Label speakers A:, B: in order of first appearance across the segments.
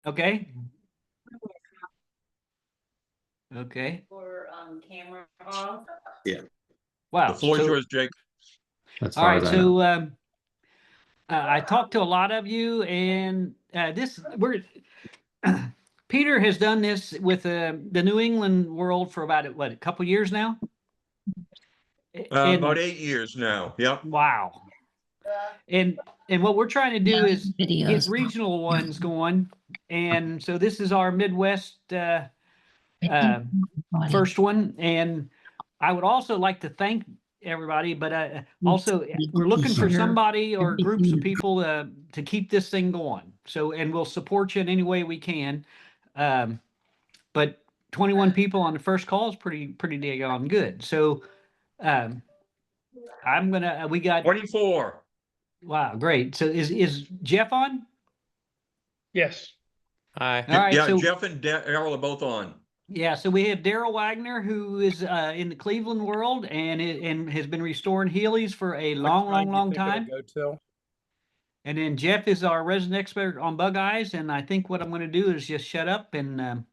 A: Okay. Okay.
B: For camera off.
C: Yeah.
A: Wow.
C: The floor is yours, Jake.
D: As
A: All
D: far
A: right.
D: as I know.
A: So I talked to a lot of you, and Peter has done this with the New England world for about a couple years now.
C: About 8 years now. Yep.
A: Wow. And what we're trying to do is get
E: videos.
A: regional ones going, and so this is our Midwest first one, and I would also like to thank everybody, but also we're looking for somebody or groups of people to keep this thing going. So, and we'll support you in any way we can. But 21 people on the first call is pretty daggone good. So, I'm gonna we got
C: 24.
A: wow, great. So is Jeff on?
F: Yes.
A: All right.
C: Yeah,
A: So
C: Jeff and Errol are both on.
A: yeah, so we have Daryl Wagner, who is in the Cleveland world and has been restoring Heelys for a long time.
F: Go till.
A: And then Jeff is our resident expert on bug eyes, and I think what I'm going to do is just shut up and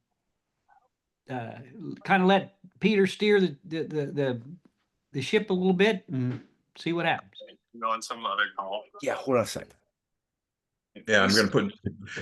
A: kind of let Peter steer the ship a little bit and see what happens.
G: On some other call.
F: Yeah, hold on a second.
C: Yeah, I'm going to put.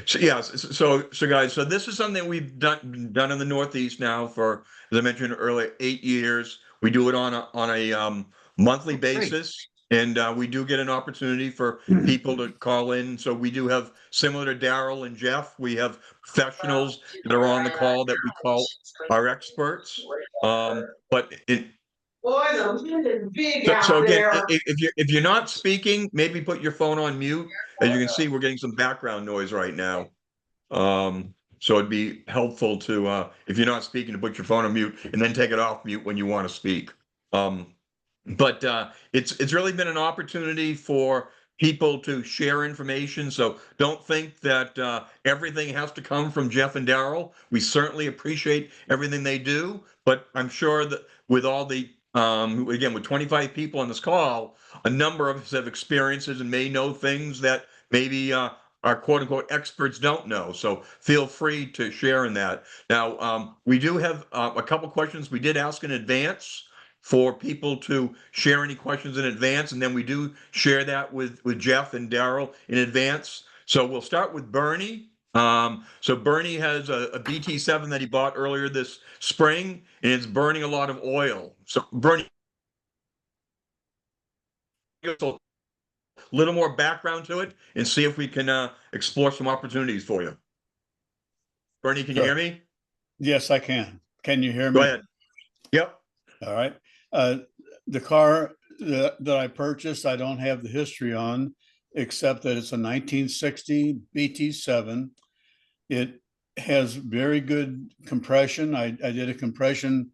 C: So, yeah, so guys, so this is something we've done in the Northeast now for, as I mentioned earlier, 8 years. We do it on a monthly basis, and we do get an opportunity for people to call in. So we do have, similar to Daryl and Jeff, we have professionals that are on the call that we call our experts. But it.
B: Boy, the wind is big out
C: So again,
B: there.
C: if you're not speaking, maybe put your phone on mute. As you can see, we're getting some background noise right now. So it'd be helpful to, if you're not speaking, to put your phone on mute and then take it off mute when you want to speak. But it's really been an opportunity for people to share information. So don't think that everything has to come from Jeff and Daryl. We certainly appreciate everything they do, but I'm sure that with all the again, with 25 people on this call, a number of us have experiences and may know things that maybe our quote unquote experts don't know. So feel free to share in that. Now, we do have a couple questions we did ask in advance for people to share any questions in advance. And then we do share that with Jeff and Daryl in advance. So we'll start with Bernie. So Bernie has a BT7 that he bought earlier this spring, and it's burning a lot of oil. So Bernie, a little more background to it and see if we can explore some opportunities for you. Bernie, can you hear me?
H: Yes, I can. Can you hear me?
C: Go ahead. Yep.
H: All right. The car that I purchased, I don't have the history on, except that it's a 1960 BT7. It has very good compression. I did a compression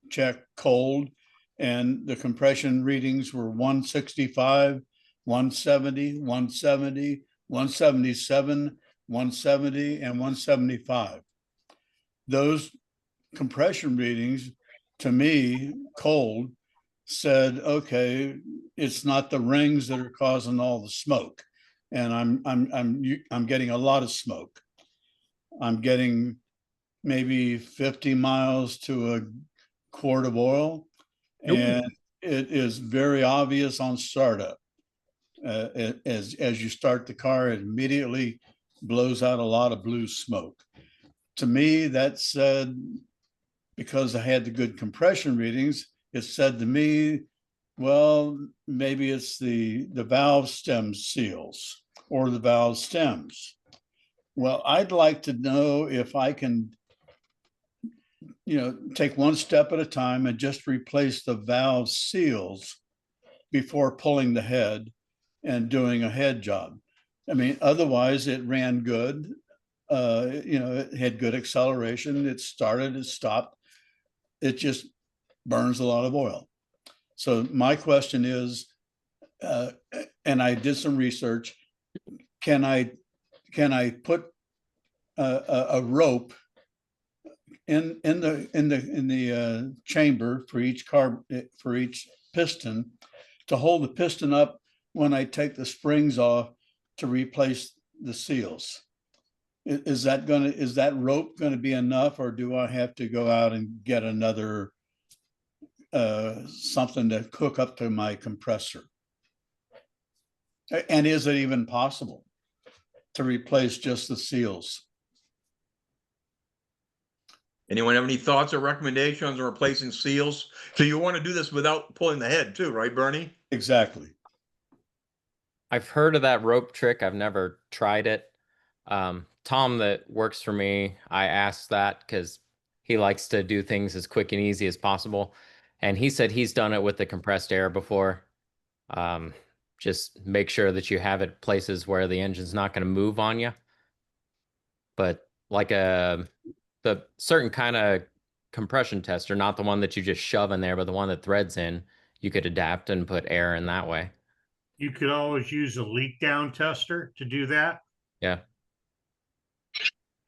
H: check cold, and the compression readings were 165, 170, 170, 177, 170, and 175. Those compression readings, to me, cold, said, okay, it's not the rings that are causing all the smoke. And I'm getting a lot of smoke. I'm getting maybe 50 miles to a quart of oil.
C: Nope.
H: And it is very obvious on startup. As you start the car, it immediately blows out a lot of blue smoke. To me, that said, because I had the good compression readings, it said to me, well, maybe it's the valve stem seals or the valve stems. Well, I'd like to know if I can, take one step at a time and just replace the valve seals before pulling the head and doing a head job. I mean, otherwise it ran good. It had good acceleration. It started, it stopped. It just burns a lot of oil. So my question is, and I did some research, can I put a rope in the chamber for each piston to hold the piston up when I take the springs off to replace the seals? Is that rope gonna be enough, or do I have to go out and get another something to hook up to my compressor? And is it even possible to replace just the seals?
C: Anyone have any thoughts or recommendations on replacing seals? So you want to do this without pulling the head too, right, Bernie?
H: Exactly.
D: I've heard of that rope trick. I've never tried it. Tom that works for me, I asked that because he likes to do things as quick and easy as possible. And he said he's done it with the compressed air before. Just make sure that you have it places where the engine's not going to move on you. But like the certain kind of compression tester, not the one that you just shove in there, but the one that threads in, you could adapt and put air in that way.
F: You could always use a leak down tester to do that.
D: Yeah.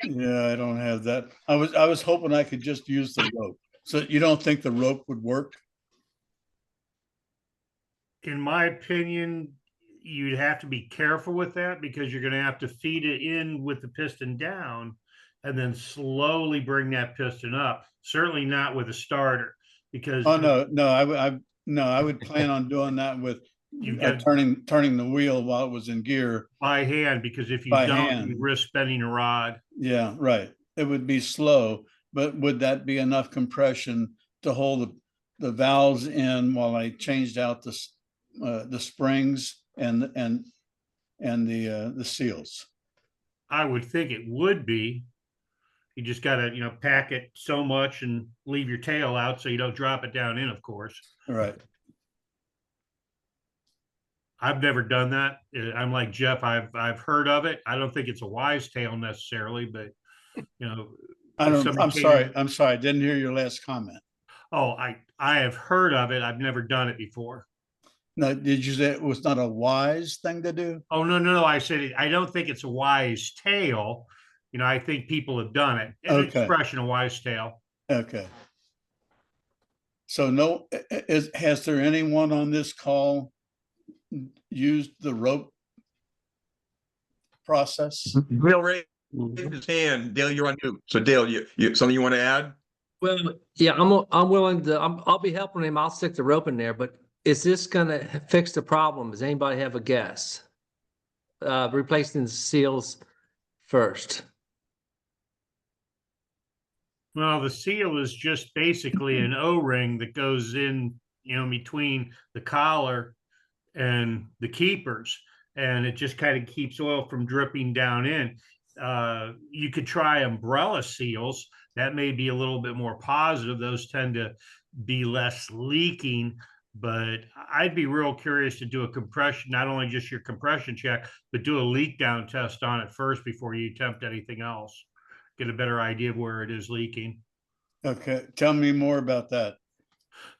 H: Yeah, I don't have that. I was hoping I could just use the rope. So you don't think the rope would work?
F: In my opinion, you'd have to be careful with that because you're going to have to feed it in with the piston down and then slowly bring that piston up. Certainly not with a starter because
H: Oh, no, I would plan on doing that with
F: You've got-
H: turning the wheel while it was in gear.
F: by hand, because if you
H: By
F: don't,
H: hand.
F: you risk spinning a rod.
H: Yeah, right. It would be slow, but would that be enough compression to hold the valves in while I changed out the springs and the seals?
F: I would think it would be. You just got to, pack it so much and leave your tail out so you don't drop it down in, of course.
H: All right.
F: I've never done that. I'm like Jeff. I've heard of it. I don't think it's a wise tale necessarily, but
H: I'm sorry. I didn't hear your last comment.
F: Oh, I have heard of it. I've never done it before.
H: No, did you say it was not a wise thing to do?
F: Oh, no. I said I don't think it's a wise tale. I think people have done it. An expression, a wise tale.
H: Okay. So has there anyone on this call used the rope process?
C: Dale raised his hand. Dale, you're on mute. So Dale, you something you want to add?
E: Well, yeah, I'm willing to, I'll be helping him. I'll stick the rope in there, but is this gonna fix the problem? Does anybody have a guess? Replacing the seals first.
F: Well, the seal is just basically an O-ring that goes in, between the collar and the keepers, and it just kind of keeps oil from dripping down in. You could try umbrella seals. That may be a little bit more positive. Those tend to be less leaking, but I'd be real curious to do a compression, not only just your compression check, but do a leak down test on it first before you attempt anything else. Get a better idea of where it is leaking.
H: Okay, tell me more about that.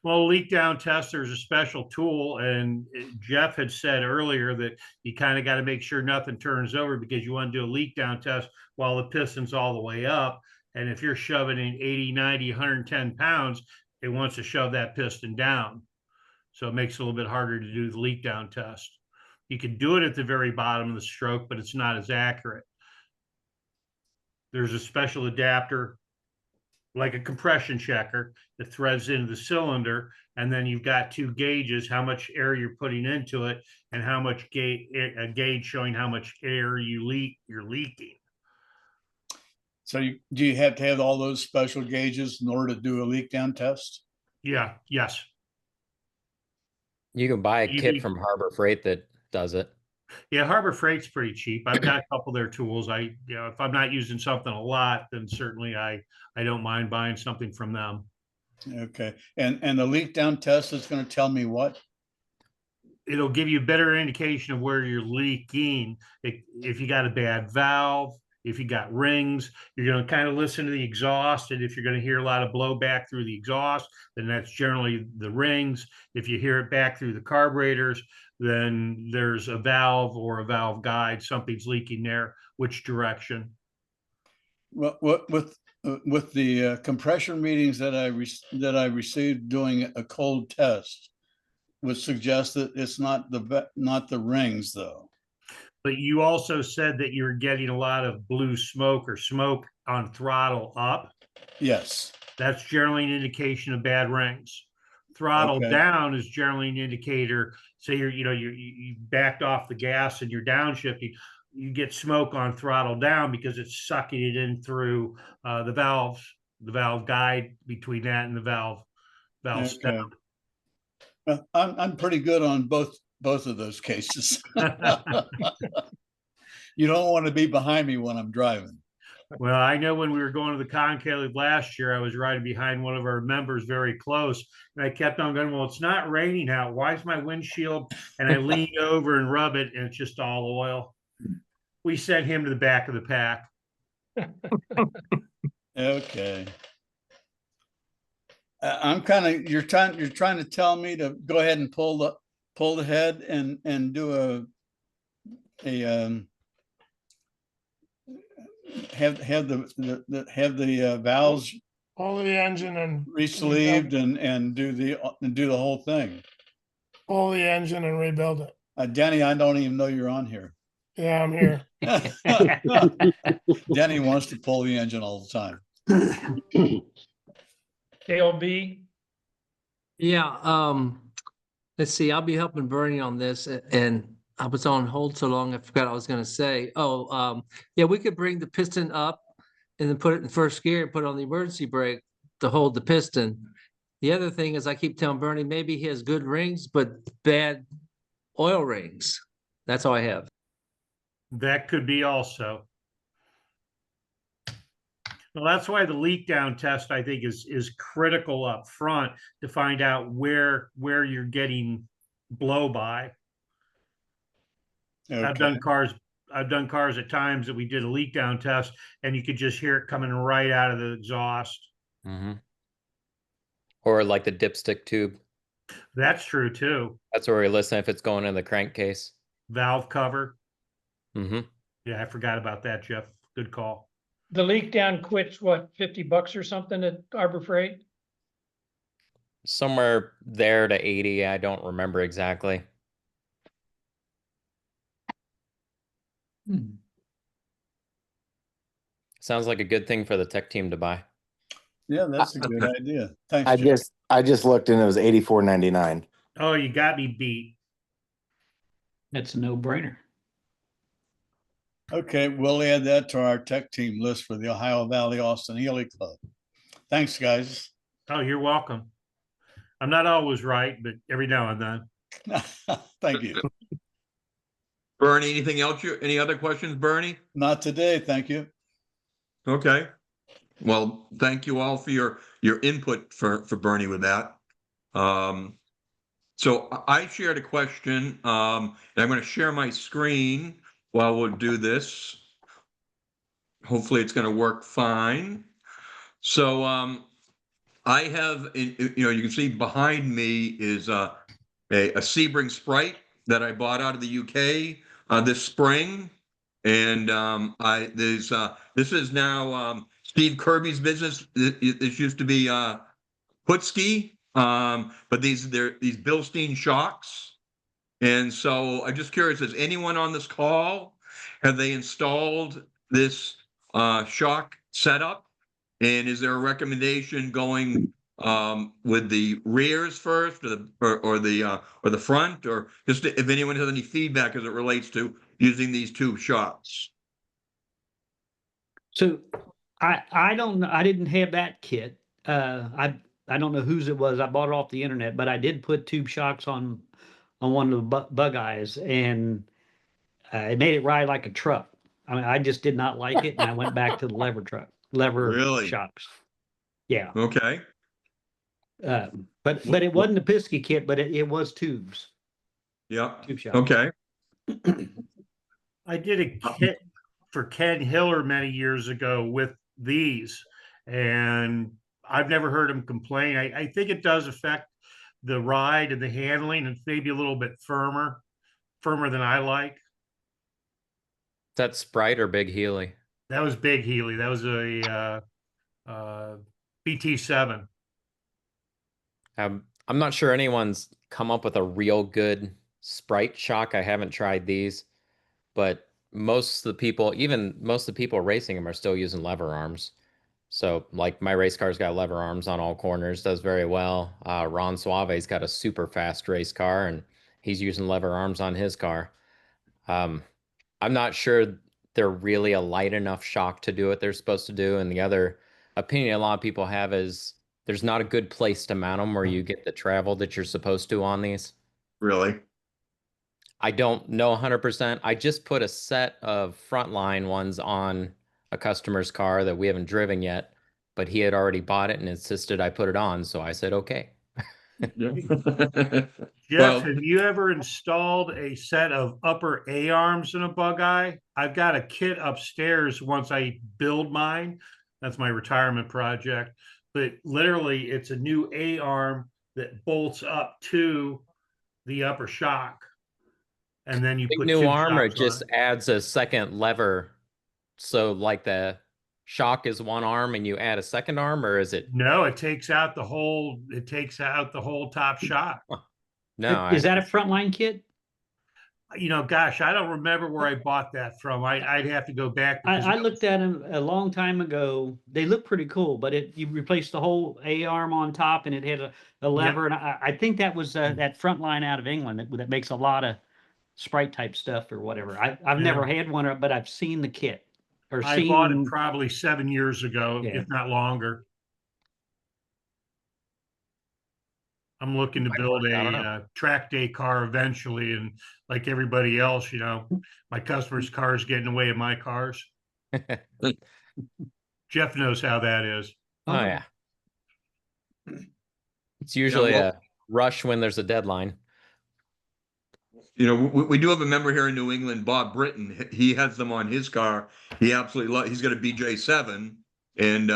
F: Well, leak down tester is a special tool, and Jeff had said earlier that you kind of got to make sure nothing turns over because you want to do a leak down test while the piston's all the way up. And if you're shoving in 80, 90, 110 pounds, it wants to shove that piston down. So it makes it a little bit harder to do the leak down test. You can do it at the very bottom of the stroke, but it's not as accurate. There's a special adapter, like a compression checker, that threads into the cylinder, and then you've got two gauges, how much air you're putting into it, and how much a gauge showing how much air you're leaking.
H: So do you have to have all those special gauges in order to do a leak down test?
F: Yeah, yes.
D: You can buy a kit from Harbor Freight that does it.
F: Yeah, Harbor Freight's pretty cheap. I've got a couple of their tools. If I'm not using something a lot, then certainly I don't mind buying something from them.
H: Okay, and the leak down test is going to tell me what?
F: It'll give you a better indication of where you're leaking. If you got a bad valve, if you got rings, you're going to kind of listen to the exhaust. And if you're going to hear a lot of blowback through the exhaust, then that's generally the rings. If you hear it back through the carburetors, then there's a valve or a valve guide. Something's leaking there. Which direction?
H: Well, with the compression readings that I received doing a cold test, would suggest that it's not the rings though.
F: but you also said that you're getting a lot of blue smoke or smoke on throttle up.
H: Yes.
F: That's generally an indication of bad rings. Throttle
H: Okay.
F: down is generally an indicator. Say you backed off the gas and you're downshifting. You get smoke on throttle down because it's sucking it in through the valve guide between that and the valve
H: Okay.
F: stem.
H: Well, I'm pretty good on both of those cases. You don't want to be behind me when I'm driving.
F: Well, I know when we were going to the conclave last year, I was riding behind one of our members very close, and I kept on going, well, it's not raining out. Why is my windshield? And I leaned over and rub it, and it's just all oil. We sent him to the back of the pack.
H: Okay. I'm kind of, you're trying to tell me to go ahead and pull the head and do have the valves
I: Pull the engine and
H: re-sleeved and do the whole thing.
I: pull the engine and rebuild it.
H: Danny, I don't even know you're on here.
I: Yeah, I'm here.
H: Danny wants to pull the engine all the time.
J: KLB,
E: Yeah, let's see, I'll be helping Bernie on this, and I was on hold so long, I forgot what I was gonna say. Yeah, we could bring the piston up and then put it in first gear and put it on the emergency brake to hold the piston. The other thing is I keep telling Bernie, maybe he has good rings, but bad oil rings. That's all I have.
F: That could be also. Well, that's why the leak down test, I think, is critical up front to find out where you're getting blow by.
H: Okay.
F: I've done cars at times that we did a leak down test, and you could just hear it coming right out of the exhaust.
D: Mm-hmm. Or like the dipstick tube.
F: That's true too.
D: That's where we listen if it's going in the crankcase.
F: Valve cover.
D: Mm-hmm.
F: Yeah, I forgot about that, Jeff. Good call.
J: the leak down quits, what, $50 or something at Harbor Freight?
D: Somewhere there to 80. I don't remember exactly. Sounds like a good thing for the tech team to buy.
H: Yeah, that's a good idea. Thanks, Jeff.
K: I just looked and it was $84.99.
F: Oh, you got me beat.
A: That's a no-brainer.
H: Okay, we'll add that to our tech team list for the Ohio Valley Austin-Healey Club. Thanks, guys.
F: Oh, you're welcome. I'm not always right, but every now and then.
H: Thank you.
C: Bernie, anything else? Any other questions, Bernie?
H: Not today, thank you.
C: Okay. Well, thank you all for your input for Bernie with that. So I shared a question, and I'm going to share my screen while we'll do this. Hopefully it's going to work fine. So I have, you can see behind me is a Sebring Sprite that I bought out of the UK this spring. And this is now Steve Kirby's business. This used to be Putski, but these Bilstein shocks. And so I'm just curious, is anyone on this call, have they installed this shock setup? And is there a recommendation going with the rears first or the front, or just if anyone has any feedback as it relates to using these two shocks?
A: So I didn't have that kit. I don't know whose it was. I bought it off the internet, but I did put tube shocks on one of the bug eyes, and it made it ride like a truck. I mean, I just did not like it, and I went back to the lever
C: Really?
A: shocks. Yeah.
C: Okay.
A: But it wasn't a Pisky kit, but it was tubes.
C: Yeah.
A: Tube shocks.
C: Okay.
F: I did a kit for Ken Hiller many years ago with these, and I've never heard him complain. I think it does affect the ride and the handling. It's maybe a little bit firmer than I like.
D: Is that Sprite or Big Healy?
F: That was Big Healy. That was a BT7.
D: I'm not sure anyone's come up with a real good Sprite shock. I haven't tried these. but most of the people, even most of the people racing them, are still using lever arms. So like my race car's got lever arms on all corners, does very well. Ron Suave's got a super fast race car and he's using lever arms on his car. I'm not sure they're really a light enough shock to do what they're supposed to do. And the other opinion a lot of people have is there's not a good place to mount them where you get the travel that you're supposed to on these.
C: Really?
D: I don't know 100%. I just put a set of frontline ones on a customer's car that we haven't driven yet, but he had already bought it and insisted I put it on. So I said, okay.
F: Jeff,
C: Well,
F: have you ever installed a set of upper A arms in a bug eye? I've got a kit upstairs once I build mine. That's my retirement project. But literally, it's a new A arm that bolts up to the upper shock. And then you
D: Big
F: put
D: new
F: two
D: arm, or it
F: shocks on
D: just adds a second lever. So like the shock is one arm and you add a second arm, or is it?
F: No, it takes out the whole top shock.
D: No,
A: Is that a frontline kit?
F: Gosh, I don't remember where I bought that from. I'd have to go back.
A: I looked at them a long time ago. They look pretty cool, but you replaced the whole A arm on top and it had a lever. And I think that was that Frontline out of England that makes a lot of Sprite type stuff or whatever. I've never had one, but I've seen the kit or
F: I bought it
A: seen.
F: probably 7 years ago,
A: Yeah.
F: if not longer. I'm looking to build a track day car eventually, and like everybody else, my customers' cars get in the way of my cars. Jeff knows how that is.
D: Oh yeah. It's usually a rush when there's a deadline.
C: We do have a member here in New England, Bob Britton. He has them on his car. He absolutely he's got a BJ7, and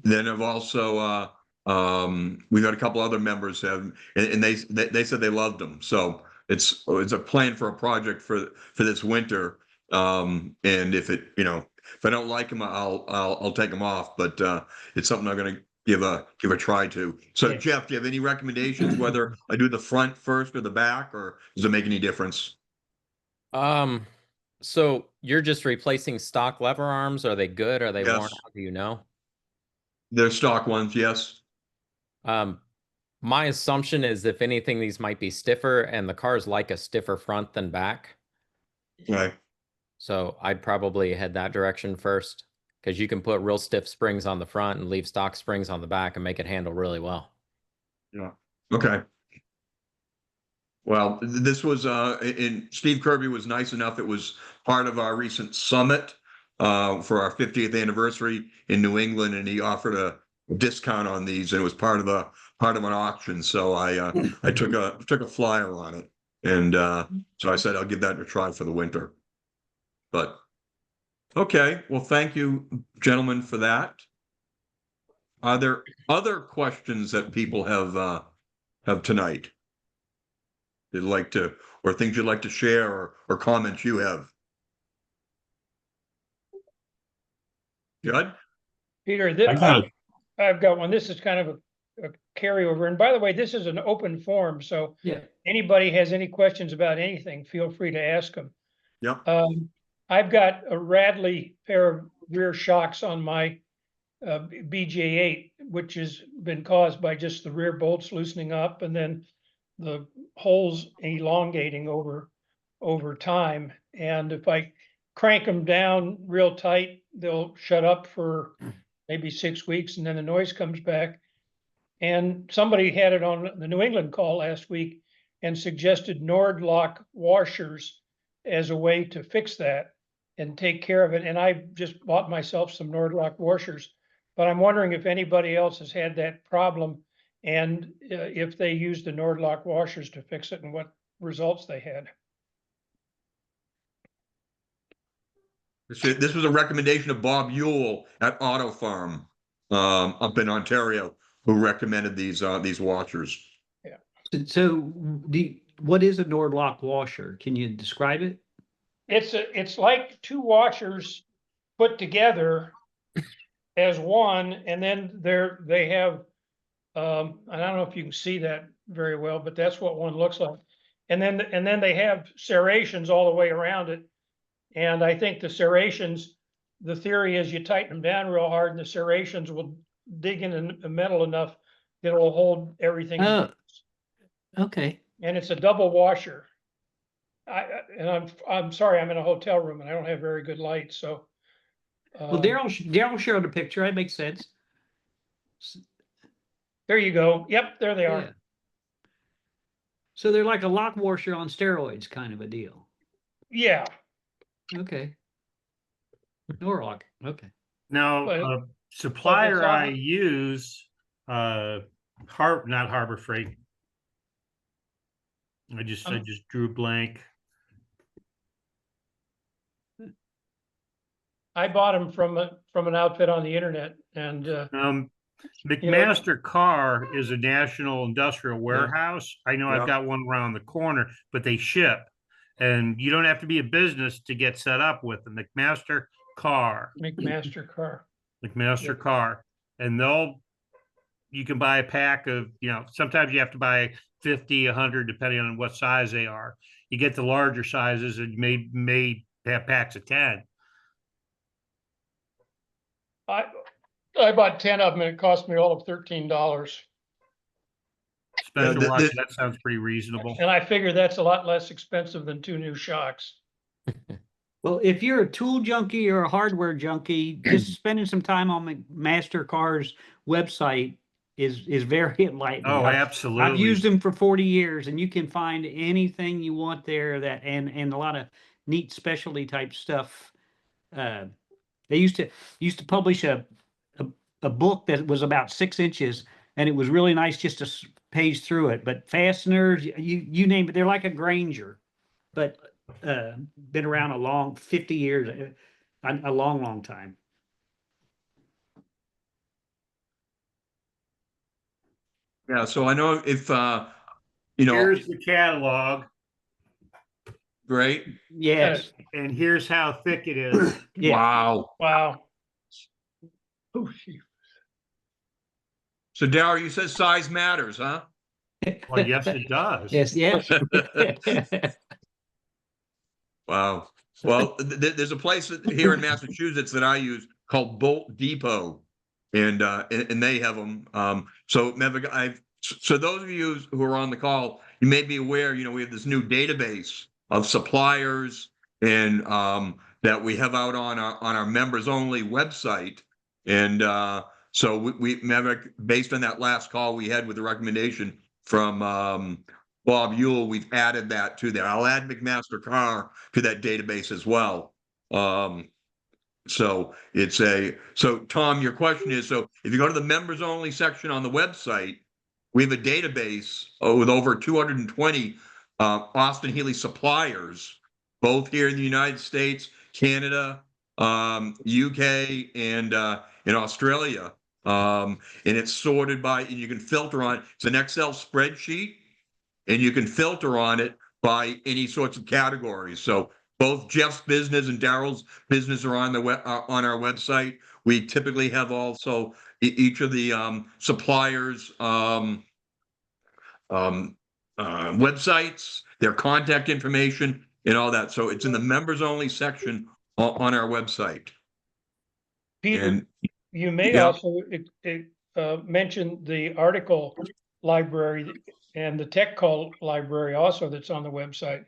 C: then I've also we've got a couple other members have, and they said they loved them. So it's a plan for a project for this winter. And if I don't like them, I'll take them off. But it's something I'm going to give a try to. So
A: Yeah.
C: Jeff, do you have any recommendations whether I do the front first or the back, or does it make any difference?
D: So you're just replacing stock lever arms? Are they good? Are they
C: Yes.
D: worn out? Do you know?
C: They're stock ones, yes.
D: My assumption is if anything, these might be stiffer, and the car's like a stiffer front than back.
C: Right.
D: So I'd probably head that direction first, because you can put real stiff springs on the front and leave stock springs on the back and make it handle really well.
C: Yeah. Okay. Well, this was in Steve Kirby was nice enough. It was part of our recent summit for our 50th anniversary in New England, and he offered a discount on these, and it was part of an auction. So I took a flyer on it, and so I said I'll give that a try for the winter. But okay, well, thank you, gentlemen, for that. Are there other questions that people have tonight? They'd like to, or things you'd like to share, or comments you have? Judd?
J: Peter, I've got one. This is kind of a carryover. And by the way, this is an open forum, so
A: Yeah.
J: anybody has any questions about anything, feel free to ask them.
C: Yep.
J: I've got a Radley pair of rear shocks on my BJ8, which has been caused by just the rear bolts loosening up and then the holes elongating over time. And if I crank them down real tight, they'll shut up for maybe 6 weeks, and then the noise comes back. And somebody had it on the New England call last week and suggested Nordlock washers as a way to fix that and take care of it. And I just bought myself some Nordlock washers, but I'm wondering if anybody else has had that problem and if they used the Nordlock washers to fix it and what results they had.
C: This was a recommendation of Bob Ewell at Auto Farm up in Ontario, who recommended these washers.
A: Yeah. So what is a Nordlock washer? Can you describe it?
J: It's like two washers put together as one, and then they have I don't know if you can see that very well, but that's what one looks like. And then they have serrations all the way around it And I think the serrations, the theory is you tighten them down real hard and the serrations will dig in the metal enough that it will hold everything. in
A: Oh.
J: place.
A: Okay.
J: And it's a double washer. I'm sorry, I'm in a hotel room and I don't have very good light, so.
A: Well, Daryl showed a picture. That makes sense.
J: There you go. Yep, there they
A: Yeah.
J: are.
A: So they're like a lock washer on steroids kind of a deal.
J: Yeah.
A: Okay. Norlock. Okay.
F: Now,
J: But-
F: a supplier
J: but
F: I
J: it's
F: use, not Harbor Freight. I just drew blank.
J: I bought them from an outfit on the internet and,
F: McMaster Car is a national industrial warehouse. I know
C: Yeah.
F: I've got one around the corner, but they ship. And you don't have to be a business to get set up with them. McMaster Car.
J: McMaster car.
F: McMaster Car. And you can buy a pack of, sometimes you have to buy 50, 100, depending on what size they are. You get the larger sizes and may have packs of 10.
J: I bought 10 of them and it cost me all of $13.
F: Special
C: Yeah,
F: watch, that sounds pretty reasonable.
J: And I figure that's a lot less expensive than 2 new shocks.
A: Well, if you're a tool junkie or a hardware junkie, just spending some time on McMaster-Carr's website is very enlightening.
F: Oh,
A: I've
F: absolutely.
A: used them for 40 years, and you can find anything you want there. And a lot of neat specialty type stuff. They used to publish a book that was about 6 inches, and it was really nice just to page through it. But fasteners, you name it, they're like a Granger, but been around 50 years, a long time.
C: Yeah, so I know if,
F: Here's the catalog,
C: great.
A: Yes.
F: and here's how thick it is.
A: Yeah.
C: Wow.
J: Wow. Oh, shoot.
C: So Darryl, you said size matters, huh?
F: Well, yes, it does.
A: Yes.
C: Wow. Well, there's a place here in Massachusetts that I use called Bolt Depot, and they have them. So those of you who are on the call, you may be aware, we have this new database of suppliers and that we have out on our members only website, and so we based on that last call we had with the recommendation from Bob Ewell, we've added that to there. I'll add McMaster Car to that database as well. So Tom, your question is, so if you go to the members only section on the website, we have a database with over 220 Austin-Healey suppliers, both here in the United States, Canada, UK, and in Australia. And it's sorted by, and you can filter on, it's an Excel spreadsheet, and you can filter on it by any sorts of categories. So both Jeff's business and Daryl's business are on on our website. We typically have also each of the suppliers' websites, their contact information, and all that. So it's in the members only section on our website.
J: Peter,
C: And
J: you may
C: yeah.
J: also mention the article library and the tech call library also that's on the website.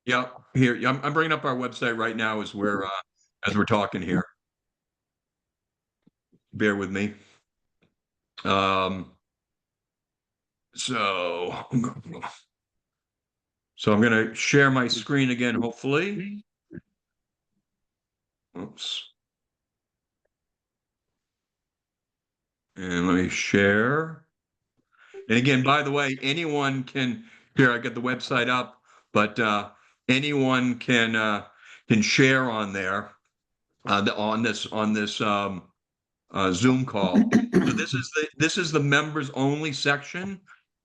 C: Yeah, here I'm bringing up our website right now as we're talking here. Bear with me. So I'm going to share my screen again, hopefully. Oops. And let me share. And again, by the way, anyone can, here I get the website up, but anyone can share on there on this Zoom call. So this is the members only section.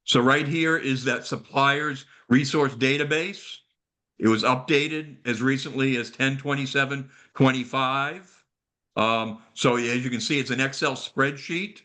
C: So right here is that suppliers resource database. It was updated as recently as 10/27/25. So as you can see, it's an Excel spreadsheet.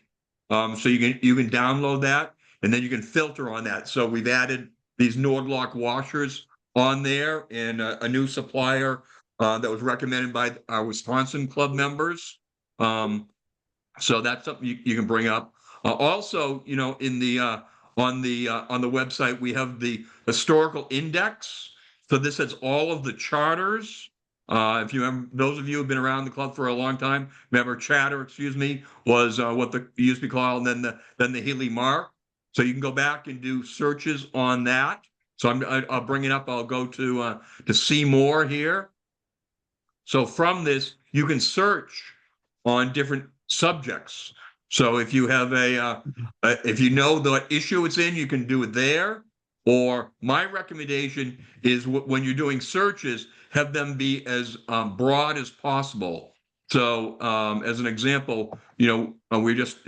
C: So you can download that, and then you can filter on that. So we've added these Nordlock washers on there, and a new supplier that was recommended by our Wisconsin club members. So that's something you can bring up. Also, you know, in the on the website, we have the historical index. So this has all of the charters. If you remember, those of you who've been around the club for a long time, remember charter, excuse me, was what the used to be called, and then the Healey Mark. So you can go back and do searches on that. So I'll bring it up. I'll go to see more here. So from this, you can search on different subjects. So if you have if you know what issue it's in, you can do it there. Or my recommendation is when you're doing searches, have them be as broad as possible. So as an example, you know,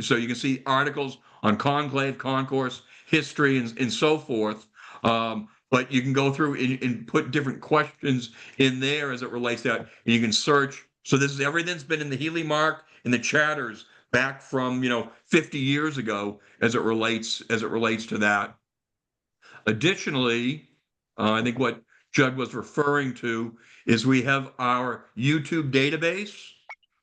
C: so you can see articles on conclave, concourse, history, and so forth. But you can go through and put different questions in there as it relates to that, and you can search. So this is everything's been in the Healey Mark and the chatters back from 50 years ago as it relates to that. Additionally, I think what Judd was referring to is we have our YouTube database,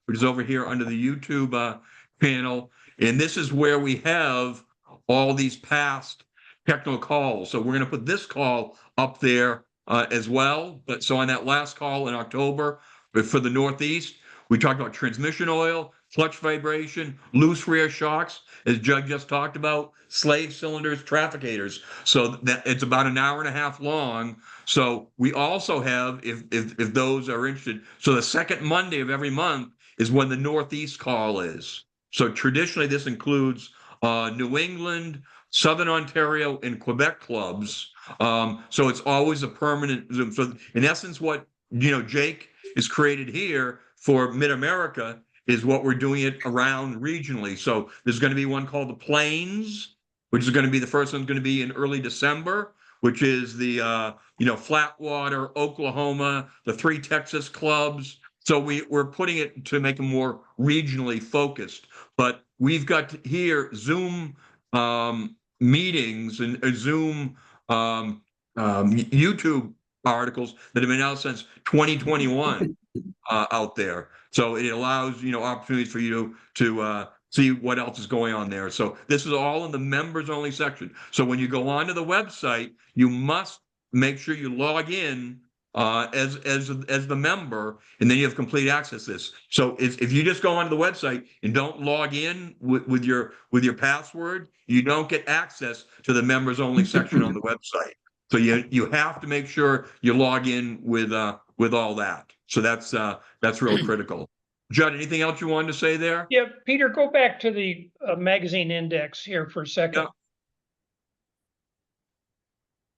C: which is over here under the YouTube panel, and this is where we have all these past technical calls. So we're going to put this call up there as well. But so on that last call in October for the Northeast, we talked about transmission oil, clutch vibration, loose rear shocks, as Judd just talked about, slave cylinders, trafficators. So that it's about an hour and a half long. So we also have, if those are interested, so the second Monday of every month is when the Northeast call is. So traditionally, this includes New England, Southern Ontario, and Quebec clubs. So it's always a permanent Zoom. So in essence, what Jake is created here for Mid-America is what we're doing it around regionally. So there's going to be one called the Plains, which is going to be the first one's going to be in early December, which is the Flatwater, Oklahoma, the 3 Texas clubs. So we're putting it to make them more regionally focused. But we've got here Zoom meetings and Zoom YouTube articles that have been out since 2021 out there. So it allows opportunities for you to see what else is going on there. So this is all in the members only section. So when you go onto the website, you must make sure you log in as the member, and then you have complete access to this. So if you just go onto the website and don't log in with your password, you don't get access to the members only section on the website. So you have to make sure you log in with all that. So that's real critical. Judd, anything else you wanted to say there?
J: Yeah, Peter, go back to the magazine index here for a second.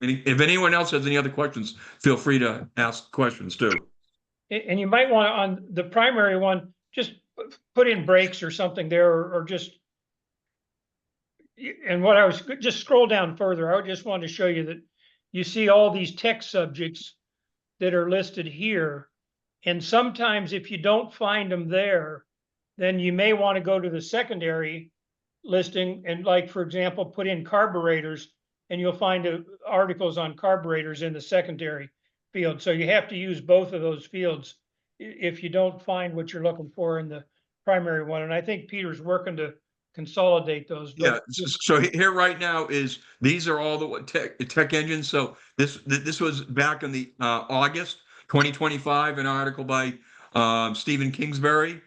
C: Yeah. If anyone else has any other questions, feel free to ask questions too.
J: And you might want to, on the primary one, just put in breaks or something there, or just, and what I was, just scroll down further. I just wanted to show you that you see all these text subjects that are listed here. And sometimes if you don't find them there, then you may want to go to the secondary listing and, like, for example, put in carburetors, and you'll find articles on carburetors in the secondary field. So you have to use both of those fields if you don't find what you're looking for in the primary one. And I think Peter's working to consolidate those.
C: Yeah. So here right now these are all the tech engines. So this was back in the August 2025, an article by Stephen Kingsbury.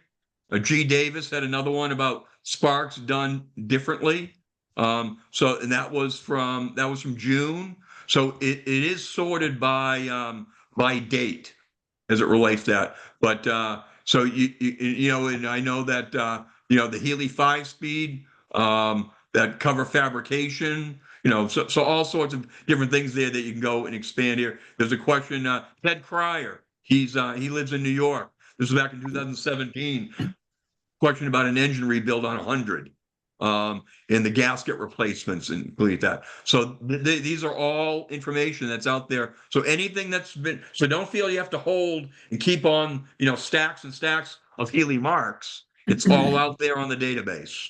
C: G. Davis had another one about sparks done differently. And that was from June. So it is sorted by date as it relates to that. But so and I know that the Healey 5-speed that cover fabrication. So all sorts of different things there that you can go and expand here. There's a question. Ted Cryer, he lives in New York. This was back in 2017. Question about an engine rebuild on 100 and the gasket replacements and include that. So these are all information that's out there. So anything that's been, so don't feel you have to hold and keep on, stacks and stacks of Healey marks. It's all out there on the database.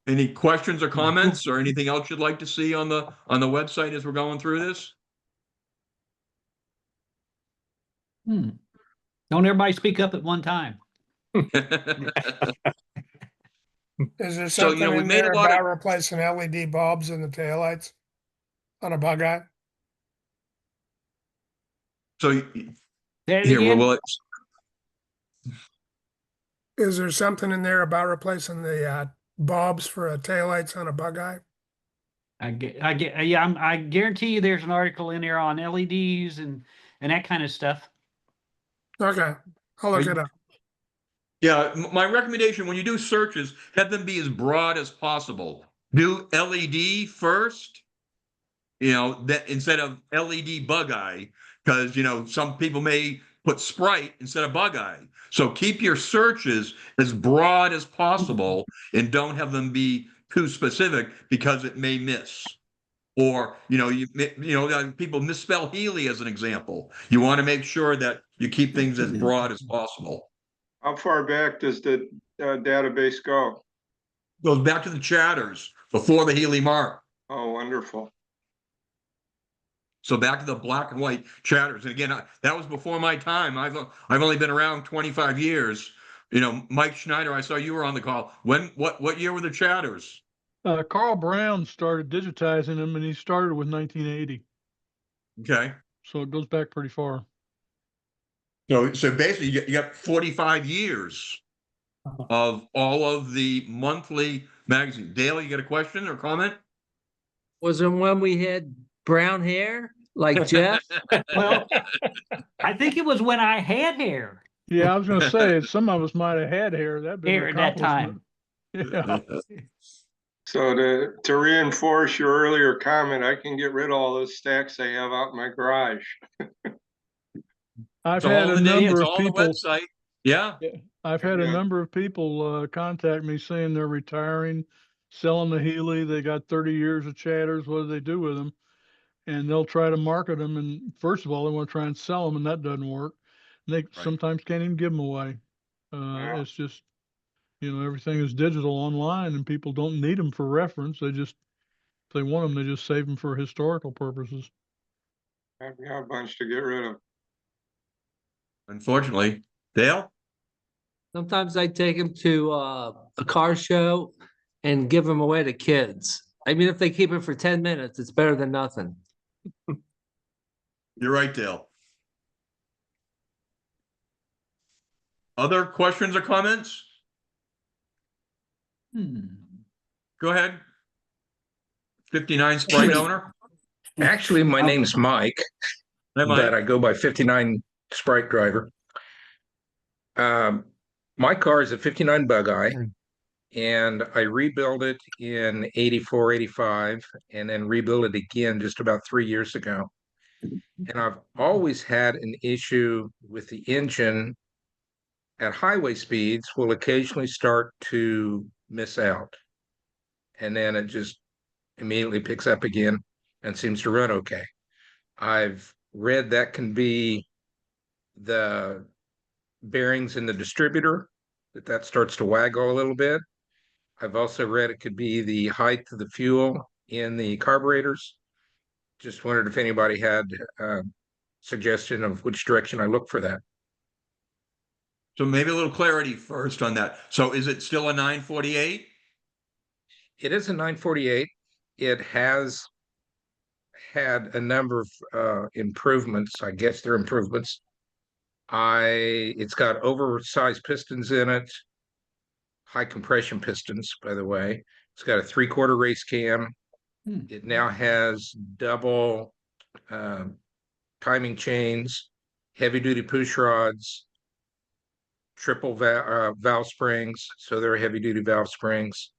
C: Any questions or comments or anything else you'd like to see on the website as we're going through this?
A: Hmm. Don't everybody speak up at one time.
I: Is there
C: So, you
I: something
C: know, we
I: in
C: made
I: there
C: a lot of,
I: about replacing LED bulbs in the taillights on a bug eye?
C: so
A: Say it
C: here,
A: again.
C: well,
I: Is there something in there about replacing the bulbs for taillights on a bug eye?
A: I guarantee you there's an article in there on LEDs and that kind of stuff.
I: Okay, I'll look
C: Right.
I: it up.
C: yeah, my recommendation, when you do searches, have them be as broad as possible. Do LED first, you know, that instead of LED bug eye, because, you know, some people may put Sprite instead of bug eye. So keep your searches as broad as possible and don't have them be too specific because it may miss. Or, you know, people misspell Healy as an example. You want to make sure that you keep things as broad as possible.
G: How far back does the database go?
C: Goes back to the chatters before the Healy mark.
G: Oh, wonderful.
C: So back to the black and white chatters. And again, that was before my time. I've only been around 25 years. You know, Mike Schneider, I saw you were on the call. What year were the chatters?
L: Carl Brown started digitizing them, and he started with 1980.
C: Okay.
L: So it goes back pretty far.
C: So basically, you got 45 years of all of the monthly magazine. Dale, you got a question or comment?
E: Was it when we had brown hair like Jeff?
A: Well, I think it was when I had hair
L: Yeah, I was going to say some of us might have had hair. That'd been
A: here
L: an
A: at that
L: accomplishment.
A: time.
L: Yeah.
G: So to reinforce your earlier comment, I can get rid of all those stacks I have out in my garage.
L: I've
C: It's
L: had
C: all
L: a
C: the
L: number
C: it's
L: of
C: all the
L: people.
C: website. Yeah.
L: I've had a
G: Yeah.
L: number of people contact me saying they're retiring, selling the Healy. They got 30 years of chatters. What do they do with them? And they'll try to market them. And first of all, they want to try and sell them, and that doesn't work. And they sometimes can't even give them away.
G: Yeah.
L: It's just, you know, everything is digital online, and people don't need them for reference. They just, if they want them, they just save them for historical purposes.
G: I've got a bunch to get rid of.
C: Unfortunately, Dale.
E: Sometimes I take them to a car show and give them away to kids. I mean, if they keep it for 10 minutes, it's better than nothing.
C: You're right, Dale. Other questions or comments? Go ahead. 59 Sprite owner.
M: Actually, my name's Mike,
C: Hi, Mike.
M: but I go by 59 Sprite driver. My car is a 59 Bug Eye, and I rebuilt it in 84, 85, and then rebuilt it again just about 3 years ago. And I've always had an issue with the engine at highway speeds will occasionally start to miss out. And then it just immediately picks up again and seems to run okay. I've read that can be the bearings in the distributor, that starts to waggle a little bit. I've also read it could be the height of the fuel in the carburetors. Just wondered if anybody had a suggestion of which direction I look for that.
C: So maybe a little clarity first on that. So is it still a 948?
M: It is a 948. It has had a number of improvements. I guess they're improvements. It's got oversized pistons in it, high compression pistons, by the way. It's got a 3/4 race cam. It now has double timing chains, heavy duty push rods, triple valve springs. So they're heavy duty valve springs.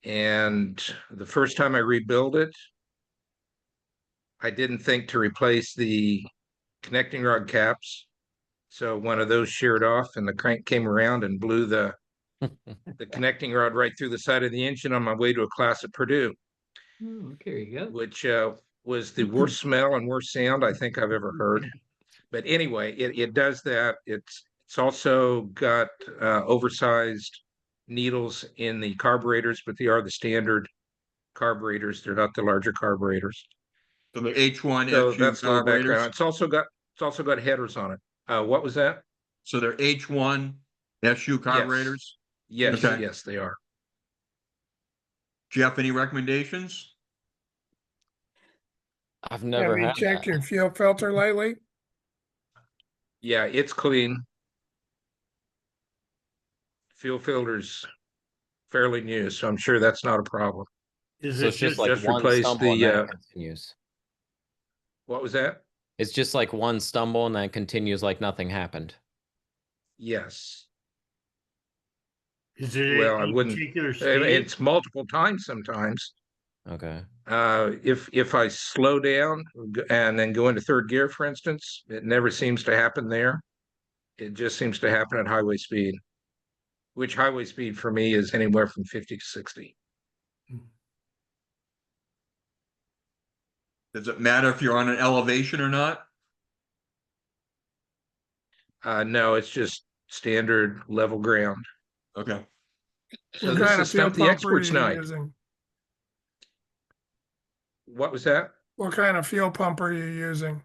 M: And the first time I rebuilt it, I didn't think to replace the connecting rod caps. So one of those sheared off, and the crank came around and blew the connecting rod right through the side of the engine on my way to a class at Purdue.
A: Oh, there you go.
M: Which was the worst smell and worst sound I think I've ever heard. But anyway, it does that. It's also got oversized needles in the carburetors, but they are the standard carburetors. They're not the larger carburetors.
C: So the H1,
M: So
C: H2
M: that's the background.
C: carburetors.
M: It's also got It's also got headers on it. What was that?
C: So they're H1 SU carburetors?
M: Yes,
C: Okay.
M: yes, they are.
C: Jeff, any recommendations?
D: I've
I: Have
D: never
I: you
D: had
I: checked
D: that.
I: your fuel filter lately?
M: Yeah, it's clean. Fuel filter's fairly new, so I'm sure that's not a problem.
F: Is
D: So
F: it
D: it's just
F: just,
D: like
M: Just
D: one
M: replace
D: stumble and then
M: the,
D: it continues.
M: what was that?
D: It's just like one stumble and then it continues like nothing happened.
M: Yes.
F: is it
M: Well, I
F: a
M: wouldn't,
F: particular speed?
M: it's multiple times sometimes.
D: Okay.
M: If I slow down and then go into third gear, for instance, it never seems to happen there. It just seems to happen at highway speed, which highway speed for me is anywhere from 50 to 60.
C: Does it matter if you're on an elevation or not?
M: No, it's just standard level ground.
C: Okay.
M: So
I: What
M: this
I: kind
M: is
I: of fuel
M: Stump the
I: pump are
M: Expert's
I: you
M: night.
I: using?
M: What was that?
I: What kind of fuel pump are you using?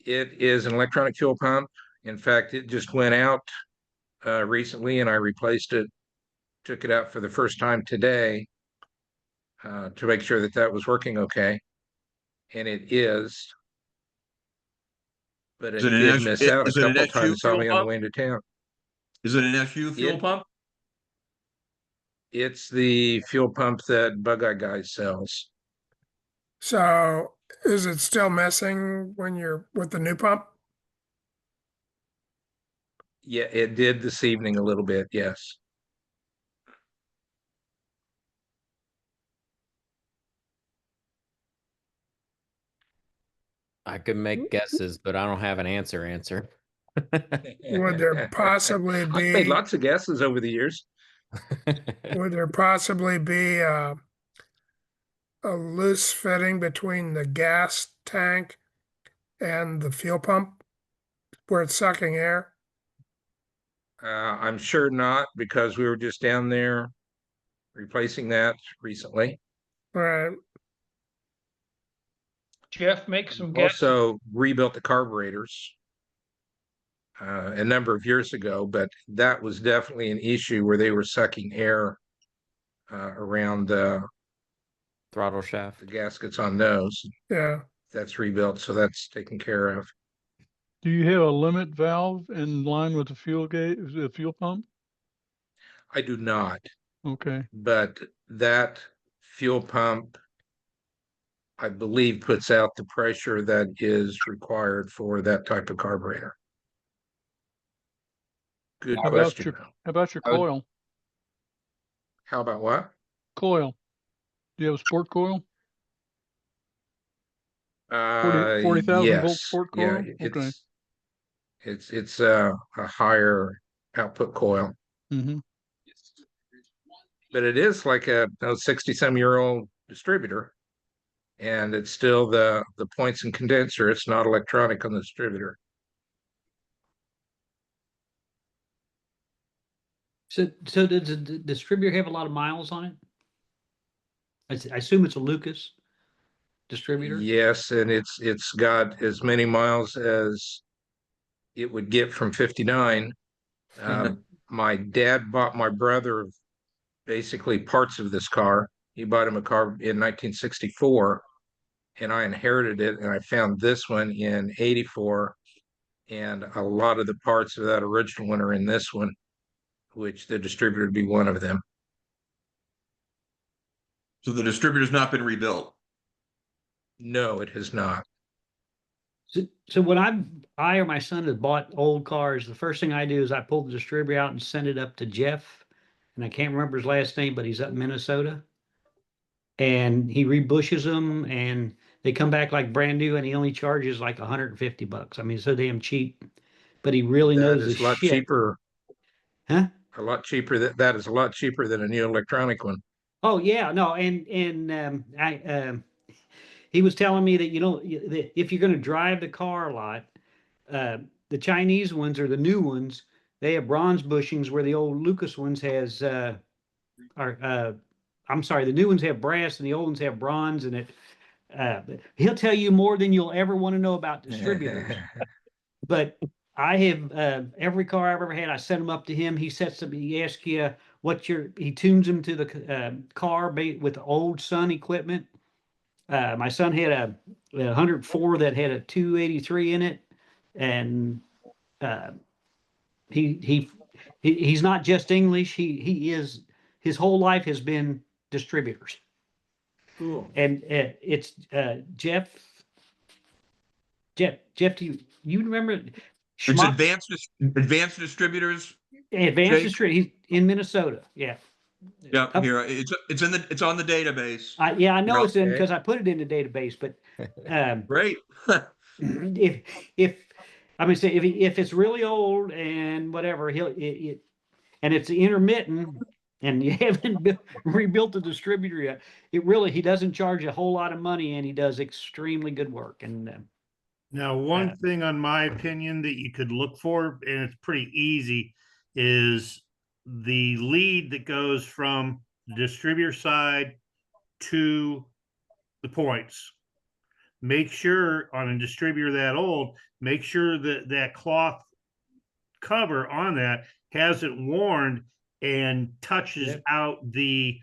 M: It is an electronic fuel pump. In fact, it just went out recently and I replaced it, took it out for the first time today to make sure that that was working okay. And it is, but
C: Is
M: it
C: it an
M: did
C: S-
M: miss out a
C: is it an
M: couple
C: SU
M: times on
C: fuel
M: me on the
C: pump?
M: way into town.
C: Is it an SU fuel pump?
M: It's the fuel pump that Bug Eye Guy sells.
I: So is it still messing when you're with the new pump?
M: Yeah, it did this evening a little bit, yes.
D: I could make guesses, but I don't have an answer.
I: Would there possibly
M: I've made
I: be,
M: lots of guesses over the years.
I: would there possibly be a loose fitting between the gas tank and the fuel pump where it's sucking air?
M: I'm sure not, because we were just down there replacing that recently.
I: Right.
J: Jeff, make some guesses.
M: Also rebuilt the carburetors a number of years ago, but that was definitely an issue where they were sucking air around the
D: Throttle shaft.
M: gaskets on those.
I: Yeah.
M: That's rebuilt, so that's taken care of.
L: Do you have a limit valve in line with the fuel gauge, the fuel pump?
M: I do not,
L: Okay.
M: but that fuel pump, I believe, puts out the pressure that is required for that type of carburetor. Good
L: How
M: question.
L: about your coil?
M: How about what?
L: Coil. Do you have a sport coil? 40,000 volt
M: Yes.
L: sport
M: Yeah,
L: coil? Okay.
M: it's a higher output coil,
L: Mm-hmm.
M: but it is like a 60-some-year-old distributor, and it's still the points and condenser. It's not electronic on the distributor.
A: So does the distributor have a lot of miles on it? I assume it's a Lucas distributor.
M: Yes, and it's got as many miles as it would get from 59. My dad bought my brother basically parts of this car. He bought him a car in 1964, and I inherited it, and I found this one in 84, and a lot of the parts of that original one are in this one, which the distributor would be one of them.
C: So the distributor's not been rebuilt.
M: No, it has not.
A: So when I or my son have bought old cars, the first thing I do is I pull the distributor out and send it up to Jeff, and I can't remember his last name, but he's up in Minnesota, and he rebushes them, and they come back like brand new, and he only charges like $150. I mean, so damn cheap, but he really knows
M: That
A: his
M: is a lot
A: shit.
M: cheaper.
A: Huh?
M: A lot cheaper. That is a lot cheaper than a new electronic one.
A: Oh yeah, no, and he was telling me that that if you're going to drive the car a lot, the Chinese ones or the new ones, they have bronze bushings where the old Lucas ones has I'm sorry, the new ones have brass and the old ones have bronze, and He'll tell you more than you'll ever want to know about distributors. But I have every car I've ever had, I set them up to him. He sets them, he asks you he tunes them to the car with the old Sun equipment. My son had a 104 that had a 283 in it, and he's not just English. He is, his whole life has been distributors.
M: Cool.
A: And it's Jeff. Do you remember?
C: It's advanced distributors.
A: Advanced
C: Jake?
A: Distributor. He's in Minnesota. Yeah.
C: Yeah,
A: Up-
C: here it's on the database.
A: Yeah, I know
C: Yeah.
A: it's in
M: Okay.
A: because I put it in the database. But
C: Great.
A: if I mean, say if it's really old and whatever, and it's intermittent, and you haven't rebuilt the distributor yet, he doesn't charge a whole lot of money, and he does extremely good work. And
F: Now, one thing on my opinion that you could look for, and it's pretty easy, is the lead that goes from the distributor side to the points. Make sure on a distributor that old, make sure that that cloth cover on that hasn't worn and touches out the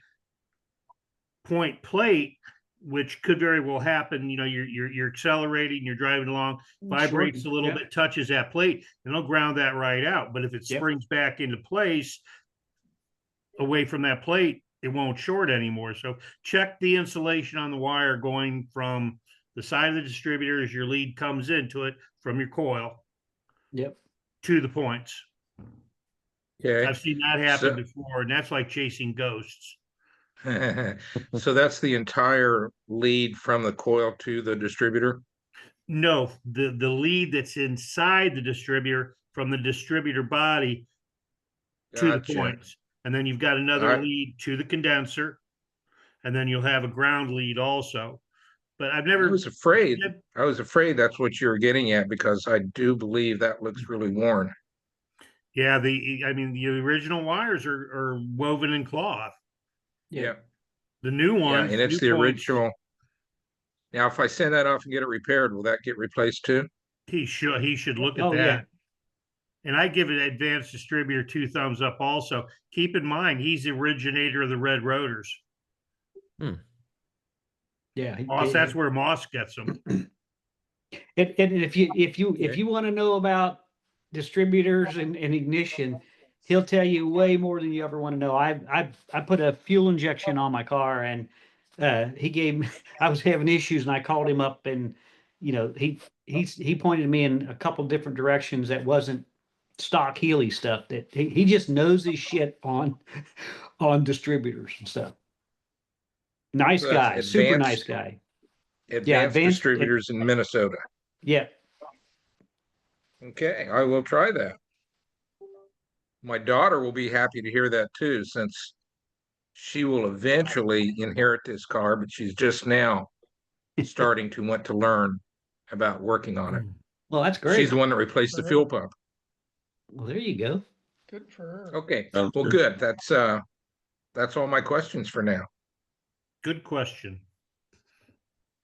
F: point plate, which could very well happen. You know, you're accelerating, you're driving along, vibrates a little bit, touches that plate, and it'll ground that right out. But if it springs back into place away from that plate, it won't short anymore. So check the insulation on the wire going from the side of the distributor as your lead comes into it from your coil to the points.
M: Okay.
F: I've seen that happen before, and that's like chasing ghosts.
M: So that's the entire lead from the coil to the distributor?
F: No, the lead that's inside the distributor from the distributor body to the points. And then you've got another lead to the condenser, and then you'll have a ground lead also. But I've never.
M: I was afraid that's what you were getting at, because I do believe that looks really worn.
F: Yeah, the original wires are woven in cloth.
M: Yeah.
F: The new ones,
M: and it's the original. Now, if I send that off and get it repaired, will that get replaced too?
F: He should look at that. Yeah. And I give it Advanced Distributor 2 thumbs up also. Keep in mind, he's the originator of the red rotors.
A: Yeah.
F: Moss, that's where Moss gets them.
A: And if you want to know about distributors and ignition, he'll tell you way more than you ever want to know. I put a fuel injection on my car, and I was having issues, and I called him up, and he pointed me in a couple different directions that wasn't stock Healey stuff. That he just knows his shit on distributors and stuff. Nice guy, super nice guy.
M: Advanced Distributors in Minnesota.
A: Yeah.
M: Okay, I will try that. My daughter will be happy to hear that too, since she will eventually inherit this car, but she's just now starting to want to learn about working on it.
A: Well, that's great.
M: She's the one that replaced the fuel pump.
A: Well, there you go.
J: Good for her.
M: Okay, well, good. That's all my questions for now.
F: Good question.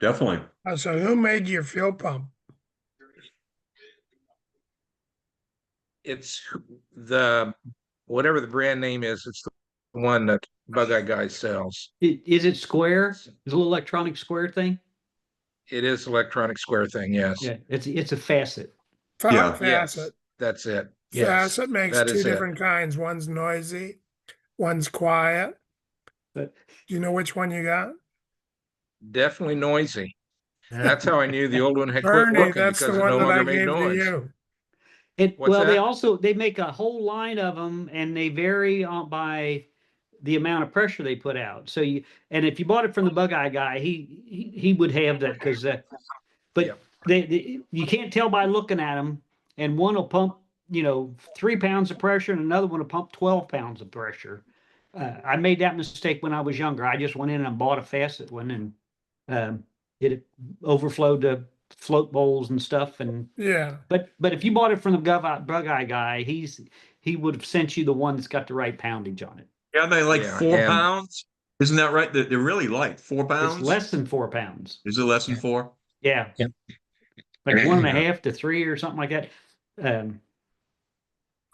C: Definitely.
I: So who made your fuel pump?
M: It's whatever the brand name is, it's the one that Bug Eye Guy sells.
A: Is it square? Is it a little electronic square thing?
M: It is electronic square thing, yes.
A: Yeah, it's a facet.
I: Facet.
M: Yes, that's it. Yes,
I: Facet makes two different kinds. One's noisy, one's quiet.
A: But
I: do you know which one you got?
M: Definitely noisy. That's how I knew the old one had quit
I: Bernie,
M: working,
I: that's
M: because
I: the
M: it
I: one
M: no
I: that I
M: longer made
I: gave to
M: noise.
I: you.
A: They make a whole line of them, and they vary by the amount of pressure they put out. So if you bought it from the Bug Eye Guy, he would have that, because you can't tell by looking at them, and one will pump 3 pounds of pressure, and another one will pump 12 pounds of pressure. I made that mistake when I was younger. I just went in and bought a facet one, and it overflowed to float bowls and stuff. And but if you bought it from the Bug Eye Guy, he would have sent you the one that's got the right poundage on it.
C: Yeah, they like 4 pounds. Isn't that right? They're really light, 4
A: It's
C: pounds?
A: less than 4 pounds.
C: Is it less than 4?
A: Yeah.
K: Yep.
A: Like 1.5
C: Yeah.
A: to 3 or something like that.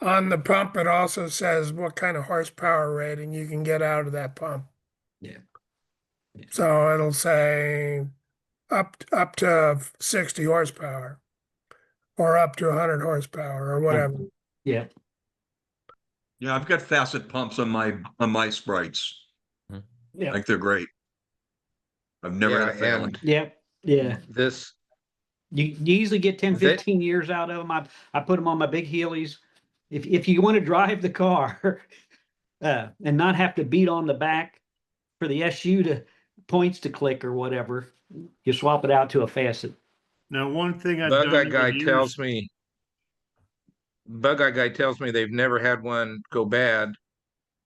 I: On the pump, it also says what kind of horsepower rating you can get out of that pump.
A: Yeah.
I: So it'll say up to 60 horsepower or up to 100 horsepower or whatever.
A: Yeah.
C: Yeah, I've got facet pumps on my sprites.
A: Yeah.
C: Like they're great. I've never had a failing.
M: and
A: Yeah. Yeah.
M: this,
A: You usually get 10,
M: They-
A: 15 years out of them. I put them on my big Heelys. If you want to drive the car and not have to beat on the back for the SU to points to click or whatever, you swap it out to a facet.
F: Now, one thing I've
M: Bug
F: done
M: Eye
F: over
M: guy
F: the
M: tells
F: years,
M: me, Bug Eye guy tells me they've never had one go bad.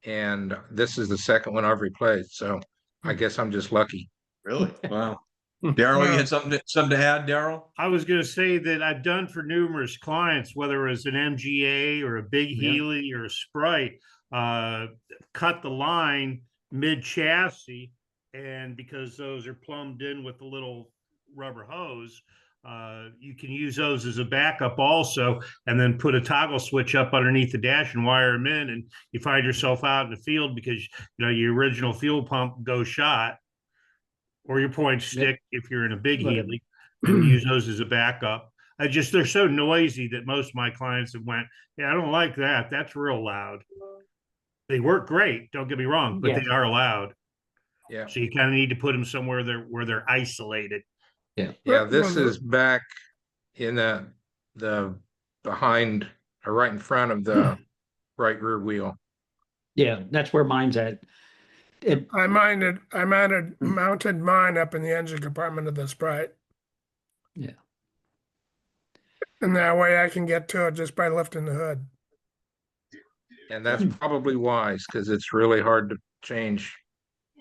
M: And this is the second one I've replaced. So I guess I'm just lucky.
C: Really? Wow. Daryl, you
I: Wow.
C: had something to add, Daryl?
F: I was going to say that I've done for numerous clients, whether it was an MGA or a big
A: Yeah.
F: Healy or a Sprite, cut the line mid chassis. And because those are plumbed in with a little rubber hose, you can use those as a backup also, and then put a toggle switch up underneath the dash and wire them in. And you find yourself out in the field because, your original fuel pump goes shot, or your point stick if you're in a big
A: Whatever.
F: Healy, and use those as a backup. They're so noisy that most of my clients have went, yeah, I don't like that. That's real loud. They work great, don't get me wrong, but
A: Yeah.
F: they are loud.
M: Yeah.
F: So you kind of need to put them somewhere where they're isolated.
M: Yeah.
I: Well,
M: This
I: well,
M: is back in the behind or right in front of the right rear wheel.
A: Yeah, that's where mine's at.
I: I mounted mine up in the engine compartment of the Sprite.
A: Yeah.
I: And that way I can get to it just by lifting the hood.
M: And that's probably wise because it's really hard to change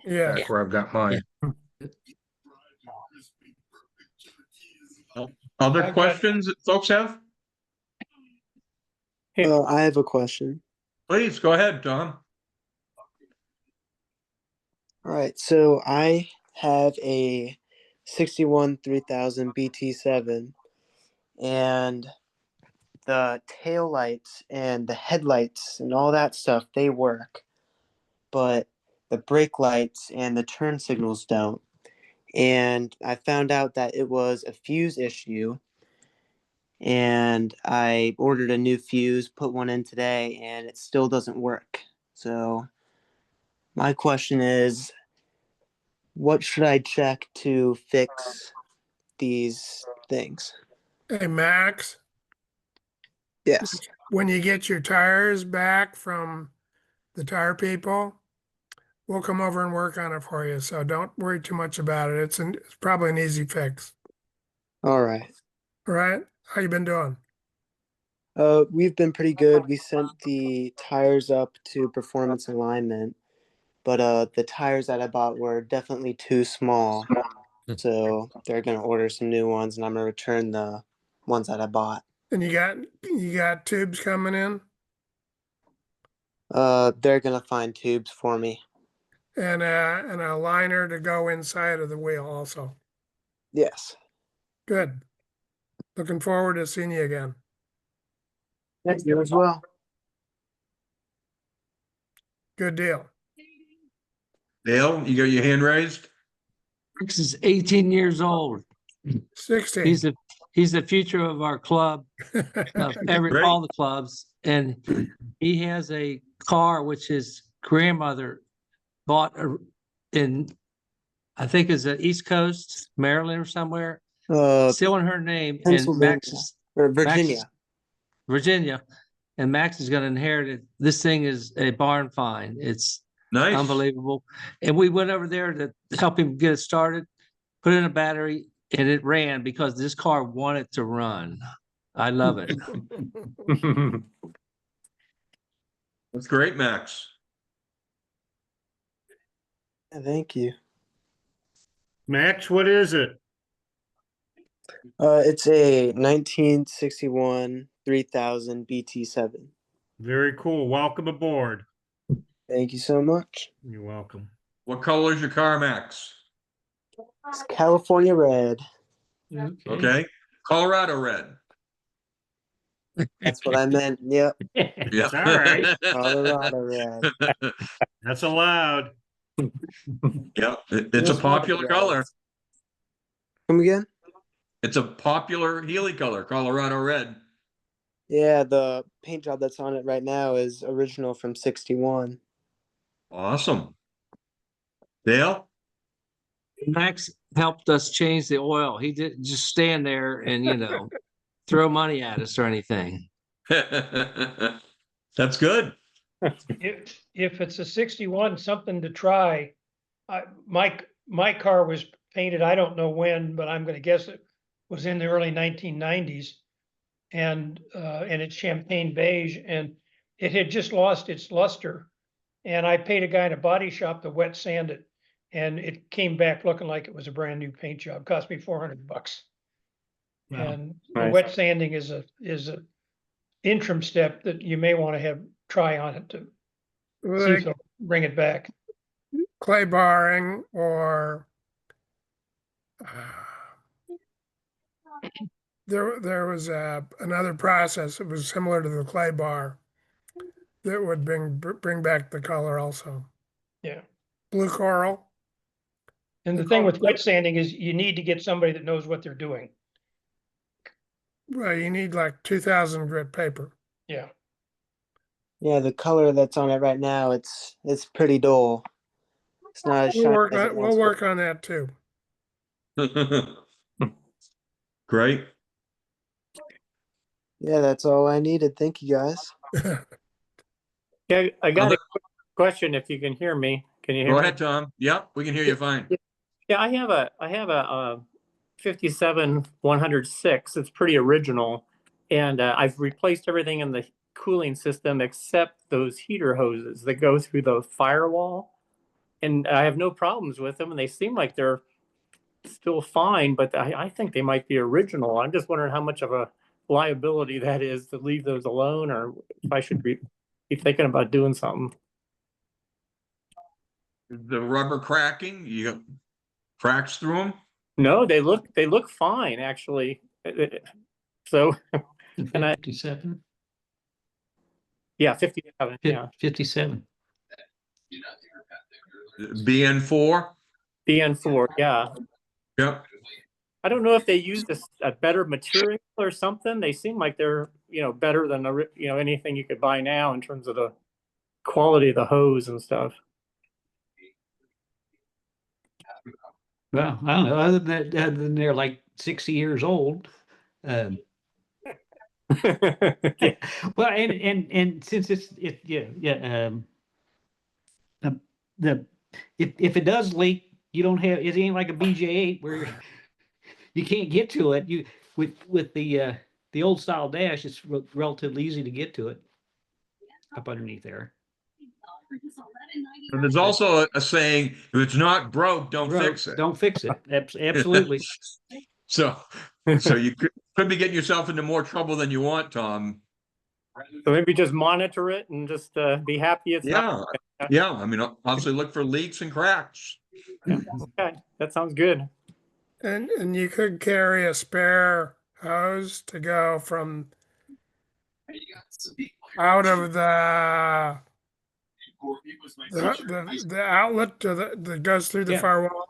I: Yeah.
M: back where I've got mine.
C: Other
J: I've got-
C: questions that folks have?
N: I have a question.
C: Please, go ahead, Tom.
N: All right, so I have a 61 3000 BT7, and the tail lights and the headlights and all that stuff, they work, but the brake lights and the turn signals don't. And I found out that it was a fuse issue, and I ordered a new fuse, put one in today, and it still doesn't work. So my question is, what should I check to fix these things?
I: Hey, Max,
N: Yes.
I: when you get your tires back from the tire people, we'll come over and work on it for you. So don't worry too much about it. It's probably an easy fix.
N: All right.
I: All right. How you been doing?
N: We've been pretty good. We sent the tires up to performance alignment, but the tires that I bought were definitely too small. So they're gonna order some new ones, and I'm gonna return the ones that I bought.
I: And you got tubes coming in
N: They're gonna find tubes for me.
I: and a liner to go inside of the wheel also.
N: Yes.
I: Good. Looking forward to seeing you again.
N: Thank you as well.
I: Good deal.
C: Dale, you got your hand raised?
E: Max is 18 years old.
I: 16.
E: He's the future of our club, of
C: Great.
E: all the clubs, and he has a car which his grandmother bought in, I think is the East Coast, Maryland or somewhere, still in her name, and
N: Pennsylvania
E: Max is
N: or
E: Max is-
N: Virginia.
E: Virginia, and Max is going to inherit it. This thing is a barn find. It's
C: Nice.
E: unbelievable. And we went over there to help him get it started, put in a battery, and it ran because this car wanted to run. I love it.
C: That's great, Max.
N: Thank you.
F: Max, what is it?
N: It's a 1961 3000 BT7.
F: Very cool. Welcome aboard.
N: Thank you so much.
F: You're welcome.
C: What color is your car, Max?
N: It's California red.
C: Okay. Colorado red.
N: That's what I meant. Yep.
C: Yeah.
F: It's all right.
N: Colorado red.
F: That's allowed.
C: Yeah. It's a
N: Just wanted
C: popular
N: to
C: color.
N: Come again?
C: It's a popular Healy color, Colorado red.
N: Yeah, the paint job that's on it right now is original from '61.
C: Awesome. Dale?
E: Max helped us change the oil. He didn't just stand there and, throw money at us or anything.
C: That's good.
J: If it's a 61, something to try. My car was painted, I don't know when, but I'm gonna guess it was in the early 1990s. And it's champagne beige, and it had just lost its luster. And I paid a guy in a body shop to wet sand it, and it came back looking like it was a brand new paint job. Cost me $400.
A: Wow.
J: And the
D: Nice.
J: wet sanding is a interim step that you may want to have try on it to see if
I: Like
J: it'll bring it back.
I: clay barring or there was another process that was similar to the clay bar that would bring back the color also.
J: Yeah.
I: Blue coral.
J: And the thing with wet sanding is you need to get somebody that knows what they're doing.
I: Well, you need like 2,000 grit paper.
J: Yeah.
N: Yeah, the color that's on it right now, it's pretty dull. It's not as shiny as it
I: We'll
N: once
I: work on that too.
C: Great.
N: Yeah, that's all I needed. Thank you, guys.
O: Yeah, I got a quick question. If you can hear me, can you hear
C: Go
O: me?
C: ahead, Tom. Yep, we can hear you fine.
O: Yeah, I have a 57 106. It's pretty original, and I've replaced everything in the cooling system except those heater hoses that go through the firewall, and I have no problems with them, and they seem like they're still fine. But I think they might be original. I'm just wondering how much of a liability that is to leave those alone, or if I should be thinking about doing something.
C: The rubber cracking, you got cracks through them?
O: No, they look fine actually. So, and
A: 57.
O: Yeah, 57. Yeah,
A: 57.
C: BN4?
O: BN4. Yeah.
C: Yep.
O: I don't know if they used a better material or something. They seem like they're better than anything you could buy now in terms of the quality of the hose and stuff.
A: Well, I don't know. Other than they're like 60 years old. Yeah. Well, and since it's if it does leak, you don't have it ain't like a BJ8 where you can't get to it. You with the old style dash, it's relatively easy to get to it up underneath there.
C: And there's also a saying, if it's not broke, don't fix it.
A: Don't fix it. Absolutely.
C: So you could be getting yourself into more trouble than you want, Tom.
O: So maybe just monitor it and just be happy it's not.
C: Yeah. I mean, obviously look for leaks and cracks.
O: Yeah. Okay, that sounds good.
I: And you could carry a spare hose to go from out of the outlet to that goes through the firewall.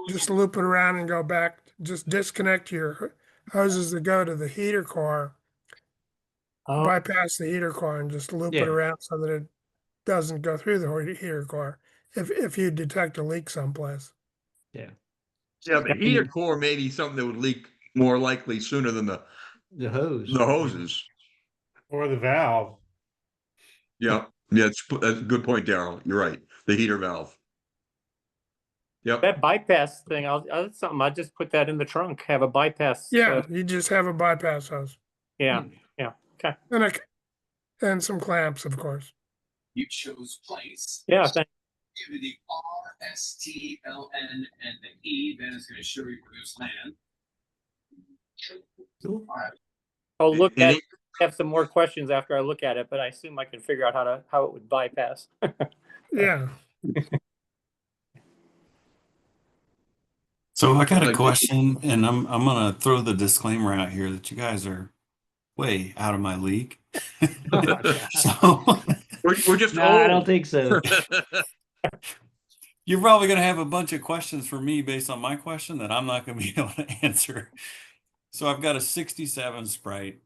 I: Just loop it around and go back. Just disconnect your hoses that go to the heater core. Bypass the heater core and just loop it around so that it doesn't go through the heater core if you detect a leak someplace.
C: Yeah, the heater core may be something that would leak more likely sooner than the hoses.
F: Or the valve.
C: Yeah, that's a good point, Daryl. You're right. The heater valve. Yep.
O: That bypass thing, that's something. I just put that in the trunk. Have a bypass.
I: Yeah, you just have a bypass hose.
O: Yeah. Okay.
I: And some clamps, of course.
P: You chose place.
O: Yeah. Thanks.
P: Give it the RSTLN and the E. Then it's going to show you where there's land.
O: I'll look at it. Have some more questions after I look at it, but I assume I can figure out how it would bypass.
I: Yeah.
Q: So I got a
C: Like-
Q: question, and I'm gonna throw the disclaimer out here that you guys are way out of my league. So
C: We're just
A: No,
C: old.
A: I don't think so.
Q: you're probably gonna have a bunch of questions for me based on my question that I'm not gonna be able to answer. So I've got a 67 Sprite.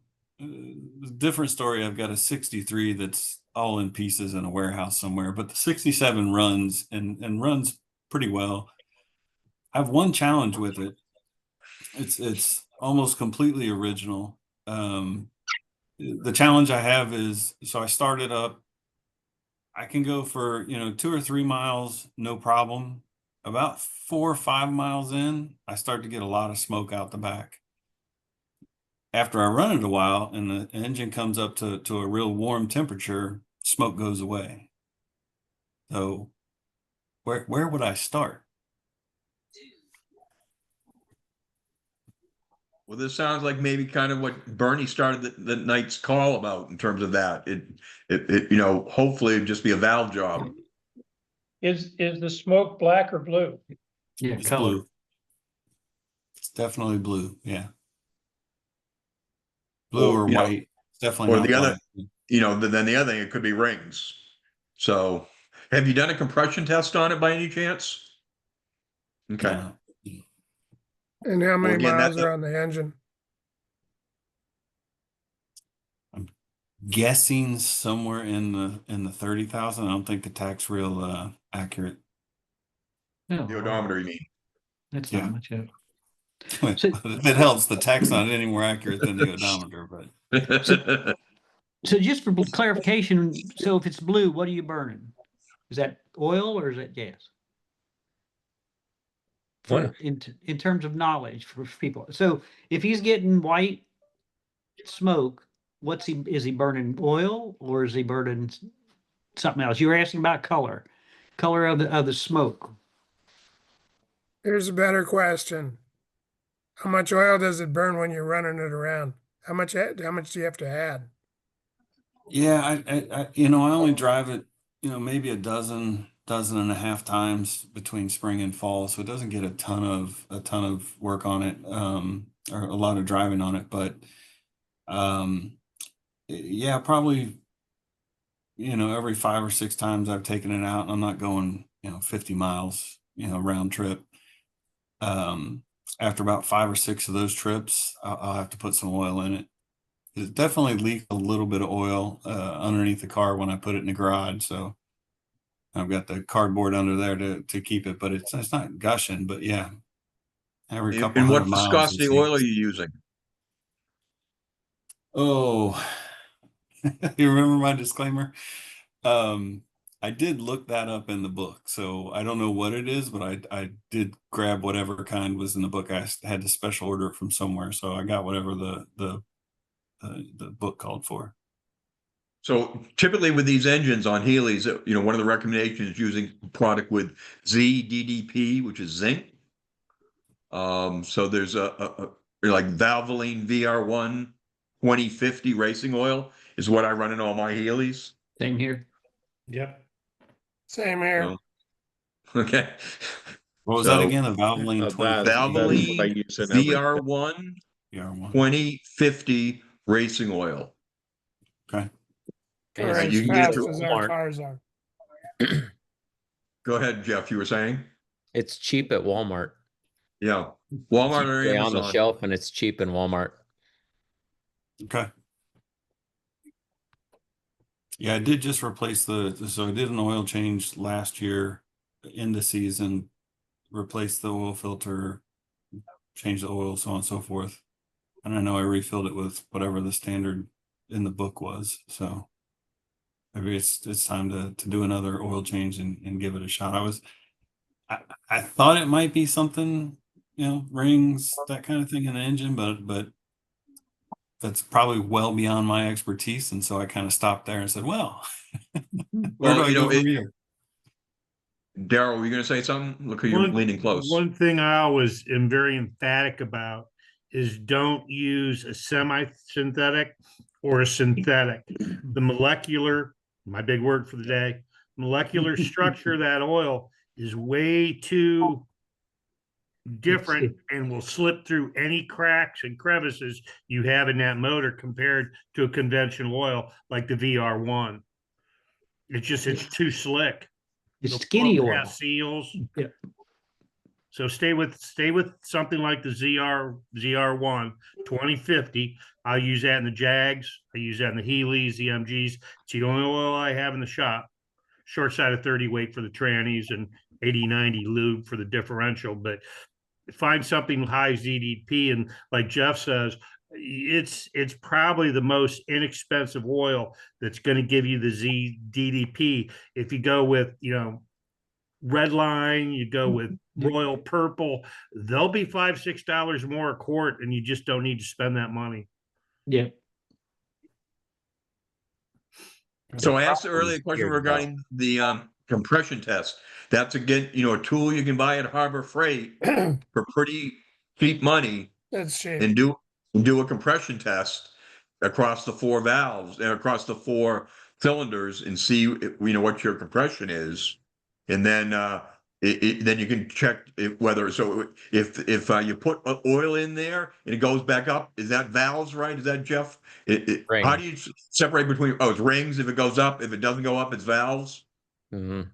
Q: Different story. I've got a 63 that's all in pieces in a warehouse somewhere, but the 67 runs and runs pretty well. I have one challenge with it. It's almost completely original. The challenge I have is, so I started up. I can go for 2 or 3 miles, no problem. About 4 or 5 miles in, I start to get a lot of smoke out the back. After I run it a while and the engine comes up to a real warm temperature, smoke goes away. So where would I start?
C: Well, this sounds like maybe kind of what Bernie started the night's call about in terms of that. It hopefully it'd just be a valve job.
J: Is the smoke black or blue?
A: Yeah,
Q: It's
A: color.
Q: blue. It's definitely blue. Yeah. Blue or white. It's definitely
C: Or
Q: not
C: the other,
Q: black.
C: then the other thing, it could be rings. So have you done a compression test on it by any chance? Okay.
Q: No.
I: And how many
C: again,
I: miles
C: that's
I: are on the engine?
Q: Guessing somewhere in the 30,000. I don't think the tach's real accurate.
A: No,
C: The odometer, you mean?
A: that's
Q: Yeah.
A: not much.
Q: If it helps, the tach's not any more accurate than the odometer, but
A: So just for clarification, so if it's blue, what are you burning? Is that oil or is that gas? For in terms of knowledge for people. So if he's getting white smoke, is he burning oil or is he burning something else? You were asking about color of the smoke.
I: Here's a better question. How much oil does it burn when you're running it around? How much do you have to add?
Q: yeah, I only drive it, maybe a dozen and a half times between spring and fall, so it doesn't get a ton of work on it, or a lot of driving on it, but yeah, probably every 5 or 6 times I've taken it out, and I'm not going 50 miles round trip. After about 5 or 6 of those trips, I'll have to put some oil in it. It definitely leaked a little bit of oil underneath the car when I put it in the garage. So I've got the cardboard under there to keep it, but it's not gushing. But yeah, every couple
C: And what
Q: hundred miles.
C: viscosity oil are you using?
Q: Oh, you remember my disclaimer? I did look that up in the book, so I don't know what it is, but I did grab whatever kind was in the book. I had to special order it from somewhere, so I got whatever the book called for.
C: So typically with these engines on Healey's, one of the recommendations is using product with ZDDP, which is zinc. So there's a like Valvoline VR1 2050 racing oil is what I run in all my Healey's.
A: Same here.
F: Yep.
I: Same here.
C: So, okay.
Q: What was that again? A Valvoline
R: That's what I
C: Valvoline
R: use in every-
C: VR1
Q: VR1
C: 2050 racing oil.
Q: Okay.
I: Or
C: And
I: as
C: you can get it
I: fast
C: through
I: as our
C: Walmart.
I: cars are.
C: Go ahead, Jeff. You were saying?
D: It's cheap at Walmart.
C: Yeah. Walmart or
D: It's on the
C: Amazon.
D: shelf, and it's cheap in Walmart.
Q: Okay. Yeah, I did just replace so I did an oil change last year in the season, replaced the oil filter, changed the oil, so on and so forth. And I know I refilled it with whatever the standard in the book was. So maybe it's time to do another oil change and give it a shot. I thought it might be something, rings, that kind of thing in the engine, but that's probably well beyond my expertise. And so I kind of stopped there and said, well, where do I go from here?
C: Daryl, were you going to say something? Look, you're leaning close.
F: One thing I always am very emphatic about is don't use a semi-synthetic or a synthetic. The molecular, my big word for the day, molecular structure of that oil is way too different and will slip through any cracks and crevices you have in that motor compared to a conventional oil like the VR1. It's too slick.
A: It's
F: It'll
A: skinny
F: float
A: oil.
F: past seals.
A: Yeah.
F: So stay with something like the ZR1 2050. I'll use that in the Jags. I use that in the Healey's, the MGs. It's the only oil I have in the shop. Short side of 30 weight for the trannies and 80-90 lube for the differential. But find something high ZDP, and like Jeff says, it's probably the most inexpensive oil that's going to give you the ZDP. If you go with Red Line, you go with Royal Purple, they'll be $5-6 more a quart, and you just don't need to spend that money.
A: Yeah.
C: So I asked the earlier question regarding the compression test. That's again, a tool you can buy at Harbor Freight for pretty cheap money,
I: That's cheap.
C: and do a compression test across the 4 valves and across the 4 cylinders and see what your compression is, and then then you can check whether if you put oil in there and it goes back up, is that valves right? Is that Jeff? How do you separate between it's rings if it goes up, if it doesn't go up it's valves?
D: Mm-hmm.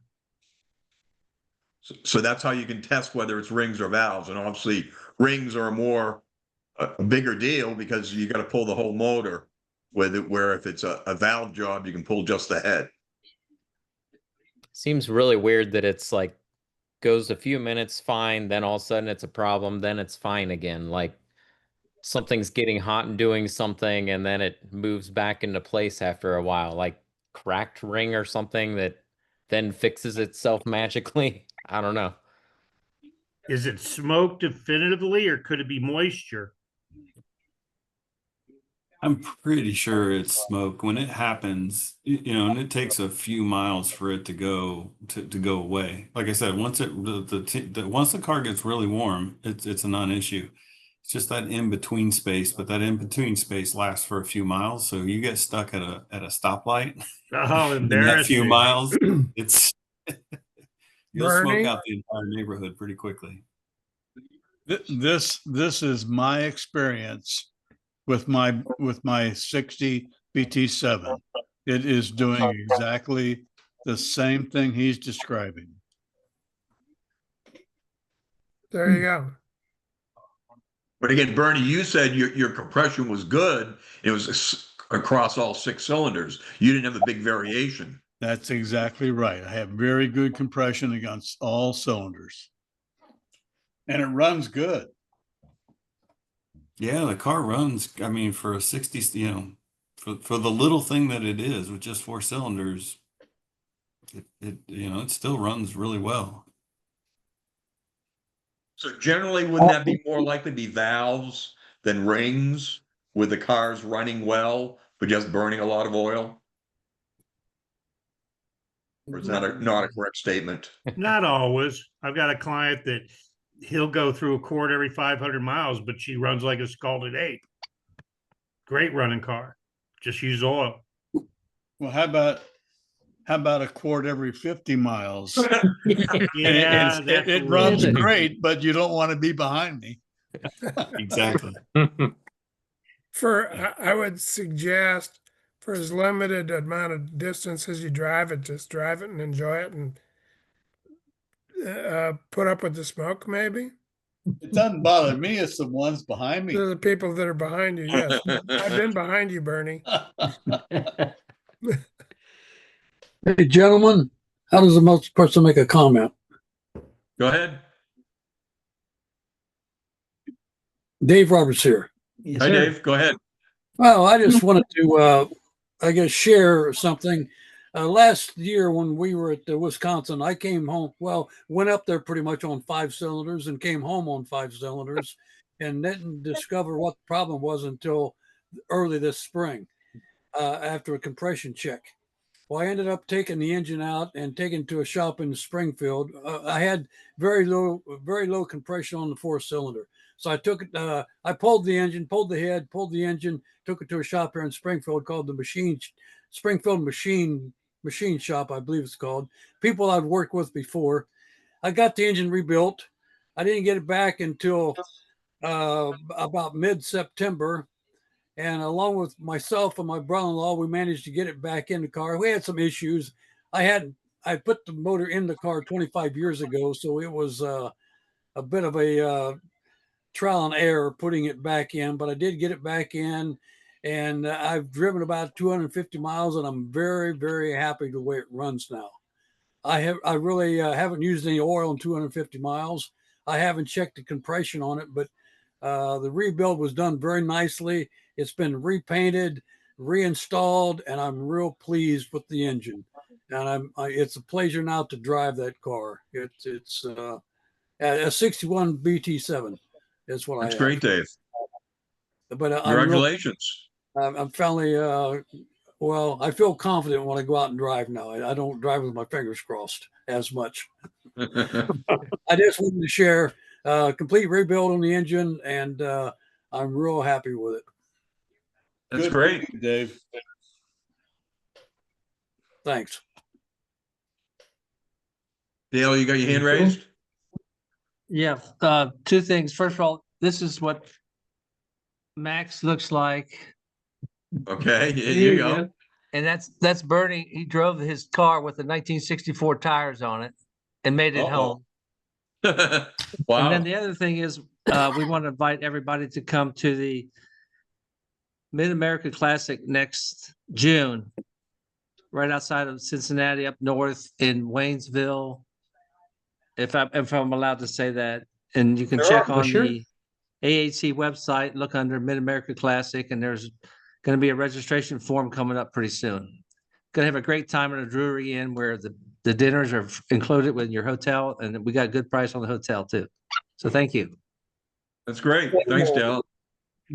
C: So that's how you can test whether it's rings or valves, and obviously rings are a bigger deal because you got to pull the whole motor. Where if it's a valve job, you can pull just the head.
D: Seems really weird that it's like goes a few minutes fine, then all of a sudden it's a problem, then it's fine again. Like something's getting hot and doing something, and then it moves back into place after a while, like cracked ring or something that then fixes itself magically. I don't know.
F: Is it smoke definitively, or could it be moisture?
Q: I'm pretty sure it's smoke when it happens, and it takes a few miles for it to go away. Like I said, once once the car gets really warm, it's a non-issue. It's just that in between space, but that in between space lasts for a few miles. So you get stuck at a stoplight.
F: Oh,
Q: in that few
F: embarrassing.
Q: miles, you'll smoke
I: Bernie?
Q: out the entire neighborhood pretty quickly.
H: This is my experience with my 60 BT7. It is doing exactly the same thing he's describing.
I: There you go.
C: But again, Bernie, you said your compression was good. It was across all 6 cylinders. You didn't have a big variation.
H: That's exactly right. I have very good compression against all cylinders. And it runs good.
Q: Yeah, the car runs. I mean, for a 60, for the little thing that it is with just 4 cylinders, it still runs really well.
C: So generally, wouldn't that be more likely to be valves than rings with the cars running well, but just burning a lot of oil? Or is that not a correct statement?
F: Not always. I've got a client that he'll go through a quart every 500 miles, but she runs like a scalded ape. Great running car. Just use oil.
H: Well, how about a quart every 50 miles?
F: Yeah,
H: it runs great, but you don't want to be behind me.
Q: Exactly.
I: I would suggest for as limited amount of distance as you drive it, just drive it and enjoy it, and put up with the smoke maybe.
H: It doesn't bother me. It's the ones behind me.
I: They're the people that are behind you. Yes. I've been behind you, Bernie.
R: Hey, gentlemen, how does the person make a comment?
C: Go ahead.
R: Dave Roberts here.
A: Yes,
C: Hi,
A: sir.
C: Dave. Go ahead.
R: Well, I just wanted to, I guess, share something. Last year when we were at Wisconsin, I came home, went up there pretty much on 5 cylinders and came home on 5 cylinders and didn't discover what the problem was until early this spring after a compression check. Well, I ended up taking the engine out and taking it to a shop in Springfield. I had very low compression on the 4-cylinder. So I took it, I pulled the engine, pulled the head, pulled the engine, took it to a shop here in Springfield called the Springfield Machine Shop, I believe it's called. People I've worked with before. I got the engine rebuilt. I didn't get it back until about mid-September. And along with myself and my brother-in-law, we managed to get it back in the car. We had some issues. I put the motor in the car 25 years ago, so it was a bit of a trial and error putting it back in, but I did get it back in, and I've driven about 250 miles, and I'm very, very happy the way it runs now. I really haven't used any oil in 250 miles. I haven't checked the compression on it, but the rebuild was done very nicely. It's been repainted, reinstalled, and I'm real pleased with the engine. And it's a pleasure now to drive that car. It's a 61 BT7. That's what
C: That's
R: I have.
C: great, Dave.
R: But
C: Congratulations.
R: I'm finally, well, I feel confident when I go out and drive now. I don't drive with my fingers crossed as much. I just wanted to share complete rebuild on the engine, and I'm real happy with it.
C: That's
H: Good
C: great,
H: for you, Dave.
R: Thanks.
C: Dale, you got your hand raised?
E: Yeah, two things. First of all, this is what Max looks like.
C: Okay, there you go.
E: And that's Bernie. He drove his car with the 1964 tires on it and made it home.
C: Wow.
E: And then the other thing is, we want to invite everybody to come to the Mid-America Classic next June, right outside of Cincinnati, up north in Waynesville. If I'm allowed to say that, and you can check on the AHC website, look under Mid-America Classic, and there's going to be a registration form coming up pretty soon. Going to have a great time at a Drury Inn where the dinners are included with your hotel, and we got a good price on the hotel too. So thank you.
C: That's great. Thanks, Dale.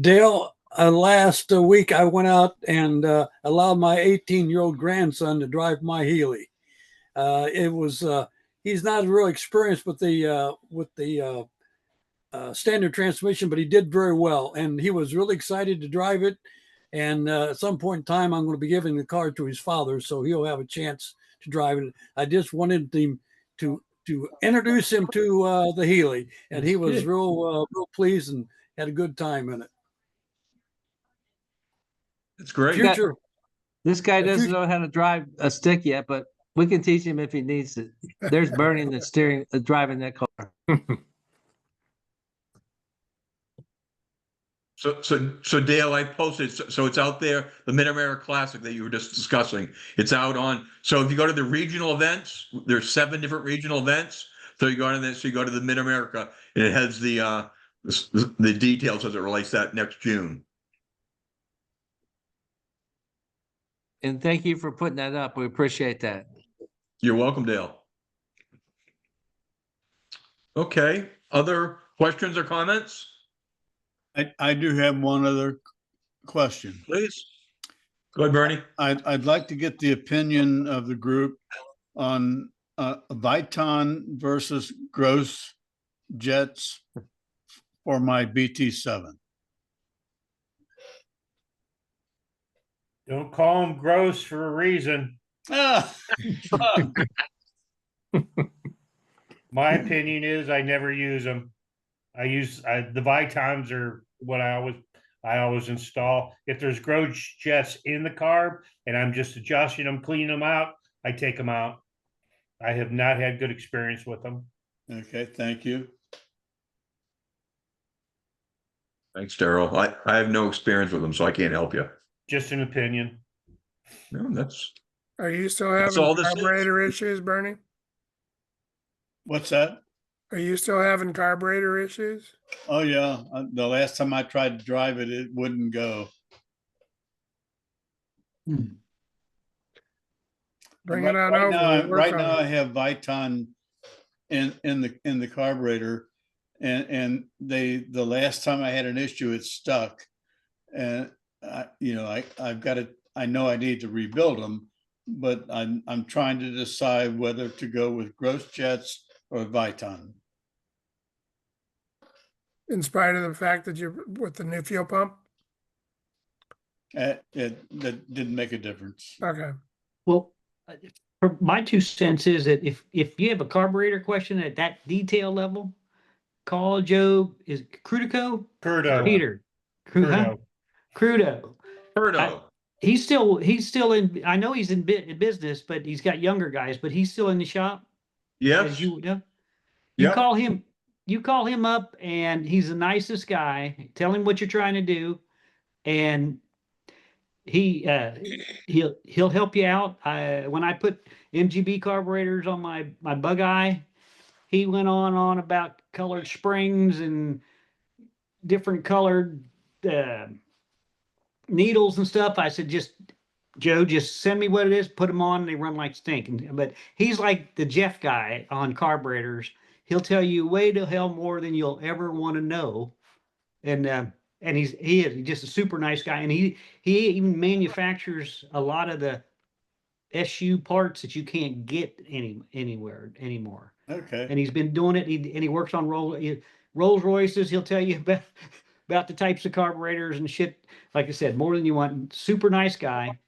R: Dale, last week I went out and allowed my 18-year-old grandson to drive my Healey. It was he's not real experienced with the standard transmission, but he did very well, and he was really excited to drive it. And at some point in time, I'm going to be giving the car to his father, so he'll have a chance to drive it. I just wanted him to introduce him to the Healey, and he was real pleased and had a good time in it.
C: It's great.
E: Future, this guy doesn't know how to drive a stick yet, but we can teach him if he needs it. There's Bernie that's driving that car.
C: So Dale, I posted, so it's out there, the Mid-America Classic that you were just discussing. It's out on, so if you go to the regional events, there's 7 different regional events. So you go on this, so you go to the Mid-America, and it has the details as it relates to that next June.
E: And thank you for putting that up. We appreciate that.
C: You're welcome, Dale. Okay, other questions or comments?
H: I do have one other question.
C: Please. Go ahead, Bernie.
H: I'd like to get the opinion of the group on Viton versus gross jets for my BT7.
F: Don't call them gross for a reason. My opinion is I never use them. The Vitons are what I always install. If there's gross jets in the carb and I'm just adjusting them, cleaning them out, I take them out. I have not had good experience with them.
H: Okay, thank you.
C: Thanks, Daryl. I have no experience with them, so I can't help you.
F: Just an opinion.
C: No, that's.
I: Are you still having carburetor issues, Bernie?
H: What's that?
I: Are you still having carburetor issues?
H: Oh yeah, the last time I tried to drive it, it wouldn't go.
I: Bring it on over.
H: Right now, I have Viton in the carburetor, and the last time I had an issue, it stuck, and I've got to. I know I need to rebuild them, but I'm trying to decide whether to go with gross jets or Viton.
I: In spite of the fact that you're with the new fuel pump?
H: That didn't make a difference.
I: Okay.
A: Well, my 2 cents is that if you have a carburetor question at that detail level, call Joe, is Crudico?
F: Curdo.
A: Peter. Huh?
F: Curdo.
A: Crudo. He's still in, I know he's in business, but he's got younger guys, but he's still in the shop.
C: Yes.
A: As you know, you
C: Yep.
A: call him up and he's the nicest guy. Tell him what you're trying to do. And he'll help you out. When I put MGB carburetors on my bug eye, he went on about colored springs and different colored needles and stuff. I said, Joe, just send me what it is, put them on, and they run like stink. But he's like the Jeff guy on carburetors. He'll tell you way to hell more than you'll ever want to know. And he is just a super nice guy. And he even manufactures a lot of the SU parts that you can't get anywhere anymore.
H: Okay.
A: And he's been doing it. He works on Rolls Royces. He'll tell you about the types of carburetors and shit. Like I said, more than you want. Super nice guy.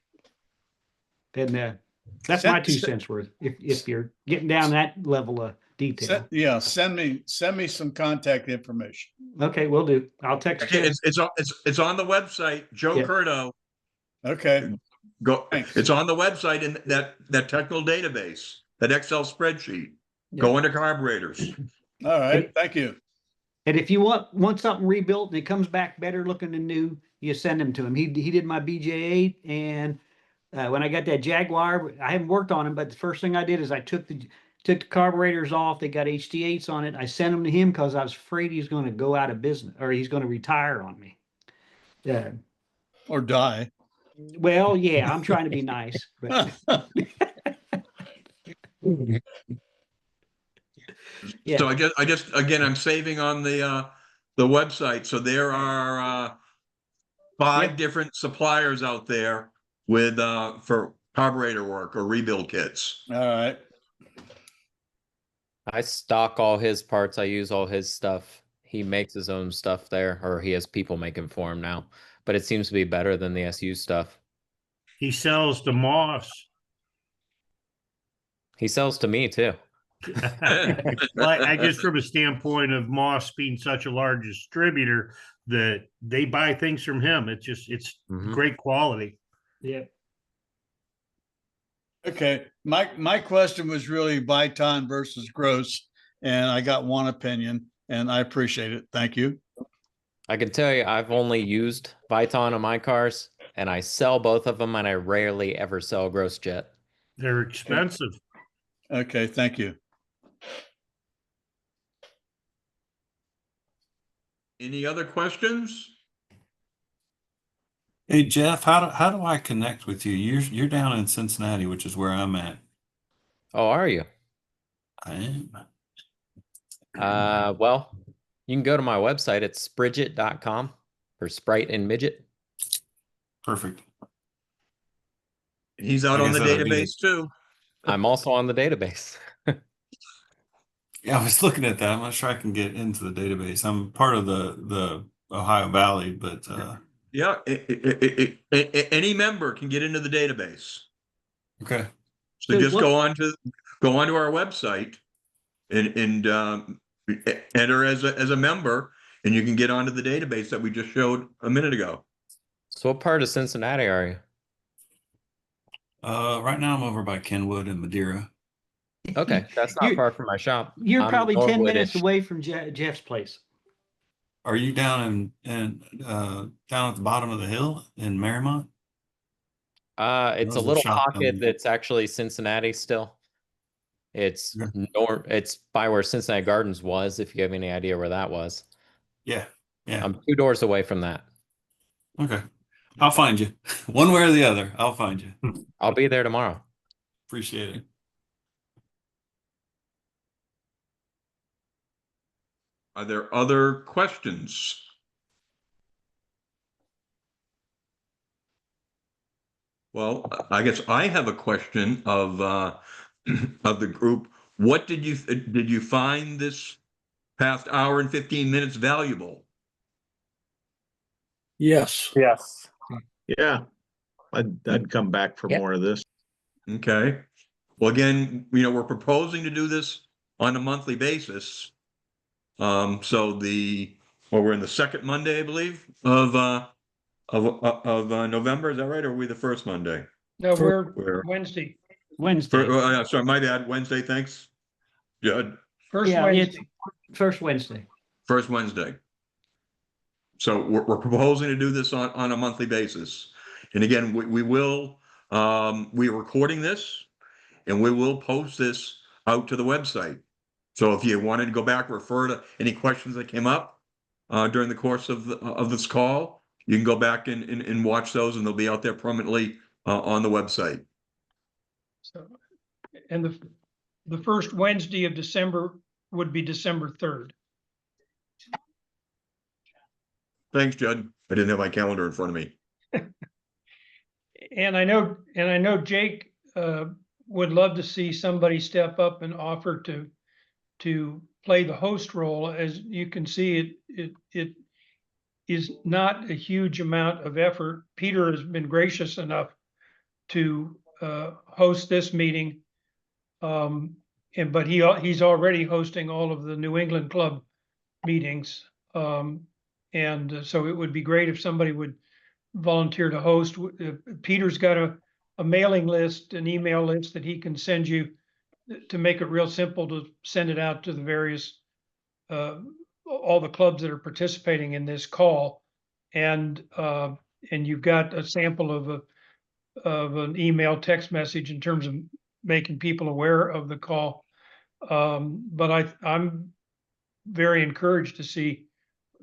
A: And that's my 2 cents worth. If you're getting down that level of detail.
H: Yeah, send me some contact information.
A: Okay, we'll do. I'll text you.
C: It's on the website, Joe Curdo.
H: Okay.
C: Go.
H: Thanks.
C: It's on the website in that technical database, that Excel spreadsheet. Go into carburetors.
H: All right. Thank you.
A: And if you want something rebuilt and it comes back better looking than new, you send them to him. He did my BJ8, and when I got that Jaguar, I haven't worked on him, but the first thing I did is I took the carburetors off. They got HD8s on it. I sent them to him because I was afraid he's going to go out of business or he's going to retire on me. Yeah.
H: Or die.
A: Well, yeah, I'm trying to be nice. But yeah.
C: So I just again, I'm saving on the website. So there are 5 different suppliers out there with for carburetor work or rebuild kits.
H: All right.
D: I stock all his parts. I use all his stuff. He makes his own stuff there, or he has people making for him now. But it seems to be better than the SU stuff.
F: He sells to Moss.
D: He sells to me too.
F: Well, I just from a standpoint of Moss being such a large distributor that they buy things from him. It's great quality.
A: Yeah.
H: Okay. My question was really Viton versus Gross, and I got one opinion, and I appreciate it. Thank you.
D: I can tell you, I've only used Viton on my cars, and I sell both of them, and I rarely ever sell Gross Jet.
F: They're expensive.
H: Okay. Thank you.
C: Any other questions?
Q: Hey Jeff, how do I connect with you? You're down in Cincinnati, which is where I'm at.
D: Oh, are you?
Q: I am.
D: Well, you can go to my website. It's spridget.com for Sprite and Midget.
Q: Perfect.
C: He's out on the database too.
D: I'm also on the database.
Q: Yeah, I was looking at that. I'm not sure I can get into the database. I'm part of the Ohio Valley, but
C: yeah, any member can get into the database.
Q: Okay.
C: So just go onto our website and enter as a member, and you can get onto the database that we just showed a minute ago.
D: So what part of Cincinnati are you?
Q: Right now I'm over by Kenwood and Madeira.
D: Okay, that's not far from my shop.
A: You're probably 10 minutes
D: Norwood-ish.
A: away from Jeff's place.
Q: Are you down down at the bottom of the hill in Marymount?
D: It's a little pocket that's actually Cincinnati still. It's it's by where Cincinnati Gardens was, if you have any idea where that was.
Q: Yeah. Yeah.
D: I'm 2 doors away from that.
Q: Okay. I'll find you. One way or the other, I'll find you.
D: I'll be there tomorrow.
Q: Appreciate it.
C: Are there other questions? Well, I guess I have a question of the group. What did you find this past hour and 15 minutes valuable?
R: Yes.
O: Yes.
S: Yeah. I'd come back for more of this.
C: Okay. Well, again, we're proposing to do this on a monthly basis. So we're in the second Monday, I believe, of November. Is that right? Or are we the first Monday?
J: No,
C: We're
J: we're Wednesday,
A: Wednesday.
C: Sorry, my bad. Wednesday. Thanks. Judd.
J: first
A: Yeah, it's
J: Wednesday.
A: first Wednesday.
C: First Wednesday. So we're proposing to do this on a monthly basis. And again, we will, we're recording this and we will post this out to the website. So if you wanted to go back, refer to any questions that came up during the course of this call, you can go back and watch those, and they'll be out there permanently on the website.
J: So, and the first Wednesday of December would be December 3rd.
C: Thanks, Judd. I didn't have my calendar in front of me.
J: And I know Jake would love to see somebody step up and offer to play the host role. As you can see, it is not a huge amount of effort. Peter has been gracious enough to host this meeting. But he's already hosting all of the New England Club meetings. And so it would be great if somebody would volunteer to host. Peter's got a mailing list, an email list that he can send you to make it real simple to send it out to the various, all the clubs that are participating in this call. And you've got a sample of an email text message in terms of making people aware of the call. But I'm very encouraged to see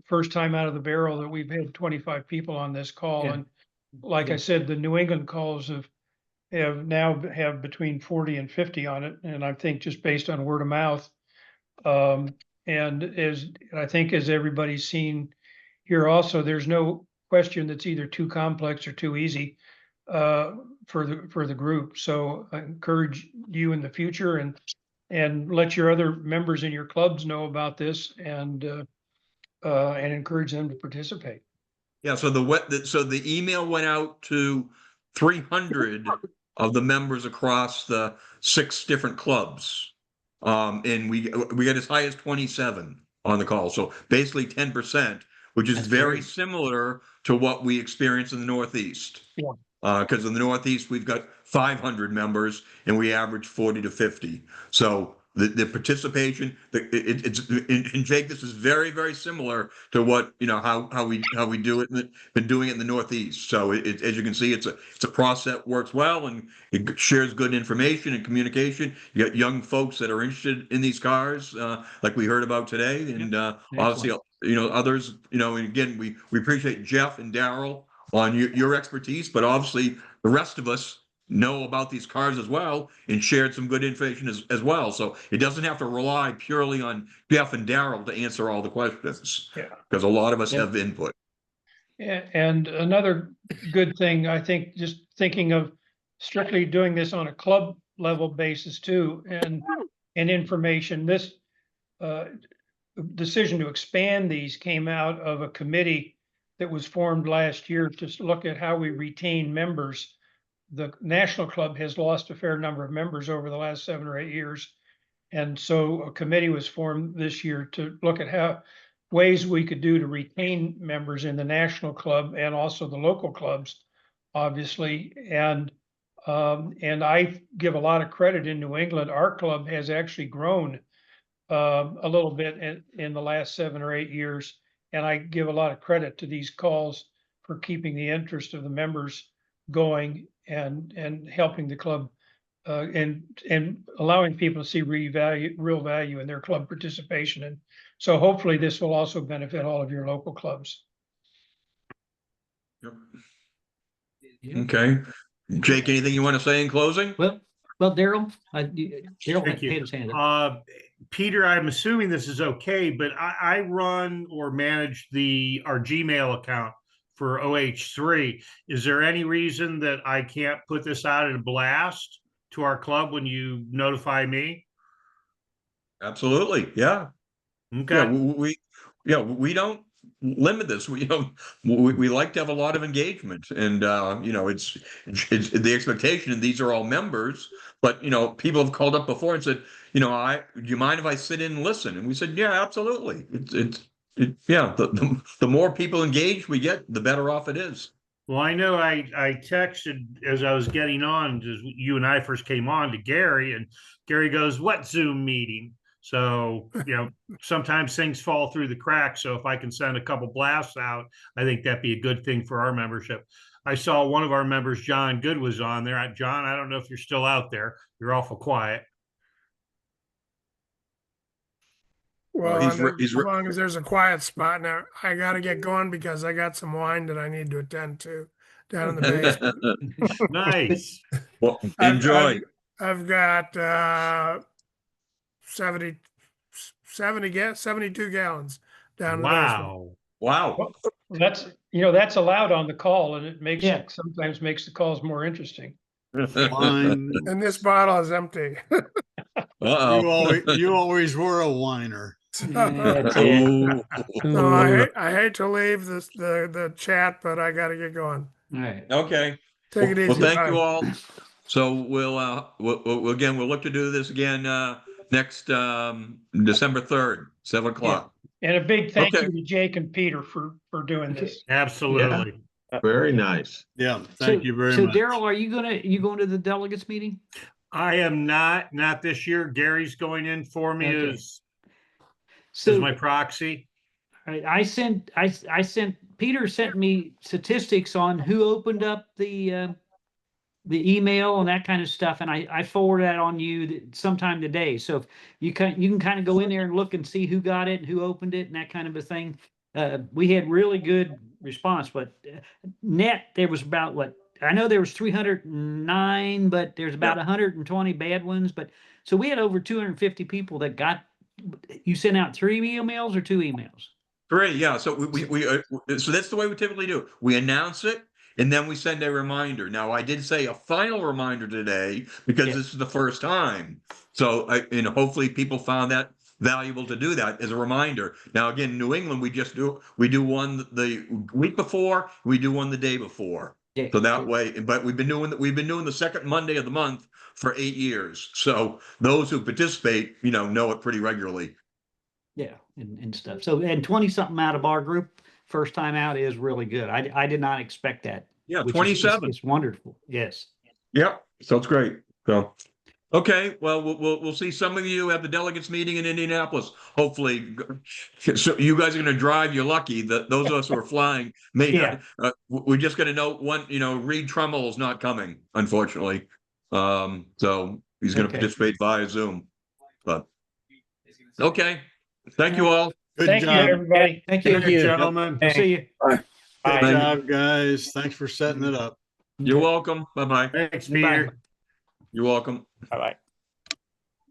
J: first time out of the barrel that we've had 25 people on this call.
A: Yeah.
J: And like I said, the New England calls have now between 40 and 50 on it. And I think just based on word of mouth. And I think as everybody's seen here also, there's no question that's either too complex or too easy for the group. So I encourage you in the future and let your other members in your clubs know about this and encourage them to participate.
C: Yeah, so the email went out to 300 of the members across the 6 different clubs. And we got as high as 27 on the call. So basically 10%, which is
A: That's
C: very
A: great.
C: similar to what we experience in the Northeast.
J: Yeah.
C: Because in the Northeast, we've got 500 members and we average 40 to 50. So the participation, and Jake, this is very, very similar to what, how we do it, been doing it in the Northeast. So as you can see, it's a process that works well and it shares good information and communication. You got young folks that are interested in these cars, like we heard about today. And obviously, others, and again, we appreciate Jeff and Daryl on your expertise, but obviously the rest of us know about these cars as well and shared some good information as well. So it doesn't have to rely purely on Jeff and Daryl to answer all the questions.
J: Yeah.
C: Because a lot of us have input.
J: And another good thing, I think, just thinking of strictly doing this on a club level basis too, and information, this decision to expand these came out of a committee that was formed last year to look at how we retain members. The National Club has lost a fair number of members over the last 7 or 8 years. And so a committee was formed this year to look at how ways we could do to retain members in the National Club and also the local clubs, obviously. And I give a lot of credit in New England. Our club has actually grown a little bit in the last 7 or 8 years. And I give a lot of credit to these calls for keeping the interest of the members going and helping the club and allowing people to see real value in their club participation. And so hopefully this will also benefit all of your local clubs.
C: Yep. Okay. Jake, anything you want to say in closing?
A: Well, Daryl, Daryl
F: Thank you.
A: had his hand up.
F: Peter, I'm assuming this is okay, but I run or manage our Gmail account for OH3. Is there any reason that I can't put this out in a blast to our club when you notify me?
C: Absolutely. Yeah.
F: Okay.
C: Yeah, we don't limit this. We like to have a lot of engagement, and it's the expectation. And these are all members, but people have called up before and said, do you mind if I sit in and listen? And we said, yeah, absolutely. The more people engaged we get, the better off it is.
F: Well, I know I texted as I was getting on, just you and I first came on, to Gary, and Gary goes, "What Zoom meeting?" So, sometimes things fall through the cracks. So if I can send a couple blasts out, I think that'd be a good thing for our membership. I saw one of our members, John Good, was on there. John, I don't know if you're still out there. You're awful quiet.
I: Well, as long as there's a quiet spot now, I got to get going because I got some wine that I need to attend to down in the basement.
F: Nice.
C: Well, enjoy.
I: I've got 72 gallons down in the basement.
C: Wow.
J: Well, that's allowed on the call, and it makes sometimes makes the calls more interesting.
I: And this bottle is empty.
H: You always were a whiner.
I: No, I hate to leave the chat, but I got to get going.
A: All right.
C: Okay.
I: Take it easy.
C: Well, thank
I: Bye.
C: you all. So we'll look to do this again next December 3rd, 7 o'clock.
J: And a big thank you to Jake and Peter for doing this.
F: Absolutely.
S: Yeah. Very nice.
H: Yeah. Thank you very
A: much. So
H: Daryl,
A: are you going to the delegates meeting?
F: I am not this year. Gary's going in for me as my proxy.
A: I sent Peter sent me statistics on who opened up the email and that kind of stuff, and I forward that on you sometime today. So if you can kind of go in there and look and see who got it and who opened it and that kind of a thing. We had really good response, but net there was about I know there was 309, but there's about 120 bad ones. But so we had over 250 people that got. You sent out 3 emails or 2 emails?
C: 3, yeah. So so that's the way we typically do. We announce it and then we send a reminder. Now, I did say a final reminder today because this is the first time. So hopefully people found that valuable to do that as a reminder. Now, again, New England, we do one the week before, we do one the day before. Yeah, so that way, but we've been doing the second Monday of the month for 8 years. So those who participate, know it pretty regularly.
A: Yeah, and stuff. So, and 20-something out of our group, first time out is really good. I did not expect that.
C: Yeah, 27.
A: It's wonderful. Yes.
C: Yep. So it's great. So, okay. Well, we'll see some of you at the delegates meeting in Indianapolis. Hopefully, so you guys are going to drive. You're lucky that those of us who are flying may. We're just going to know one. Reed Trummel is not coming, unfortunately. So he's going to participate via Zoom. But okay. Thank you all.
I: Thank you, everybody.
A: Thank you,
F: gentlemen.
A: See you.
H: Good job, guys. Thanks for setting it up.
C: You're welcome. Bye-bye.
F: Thanks, Peter.
C: You're welcome.
O: Bye-bye.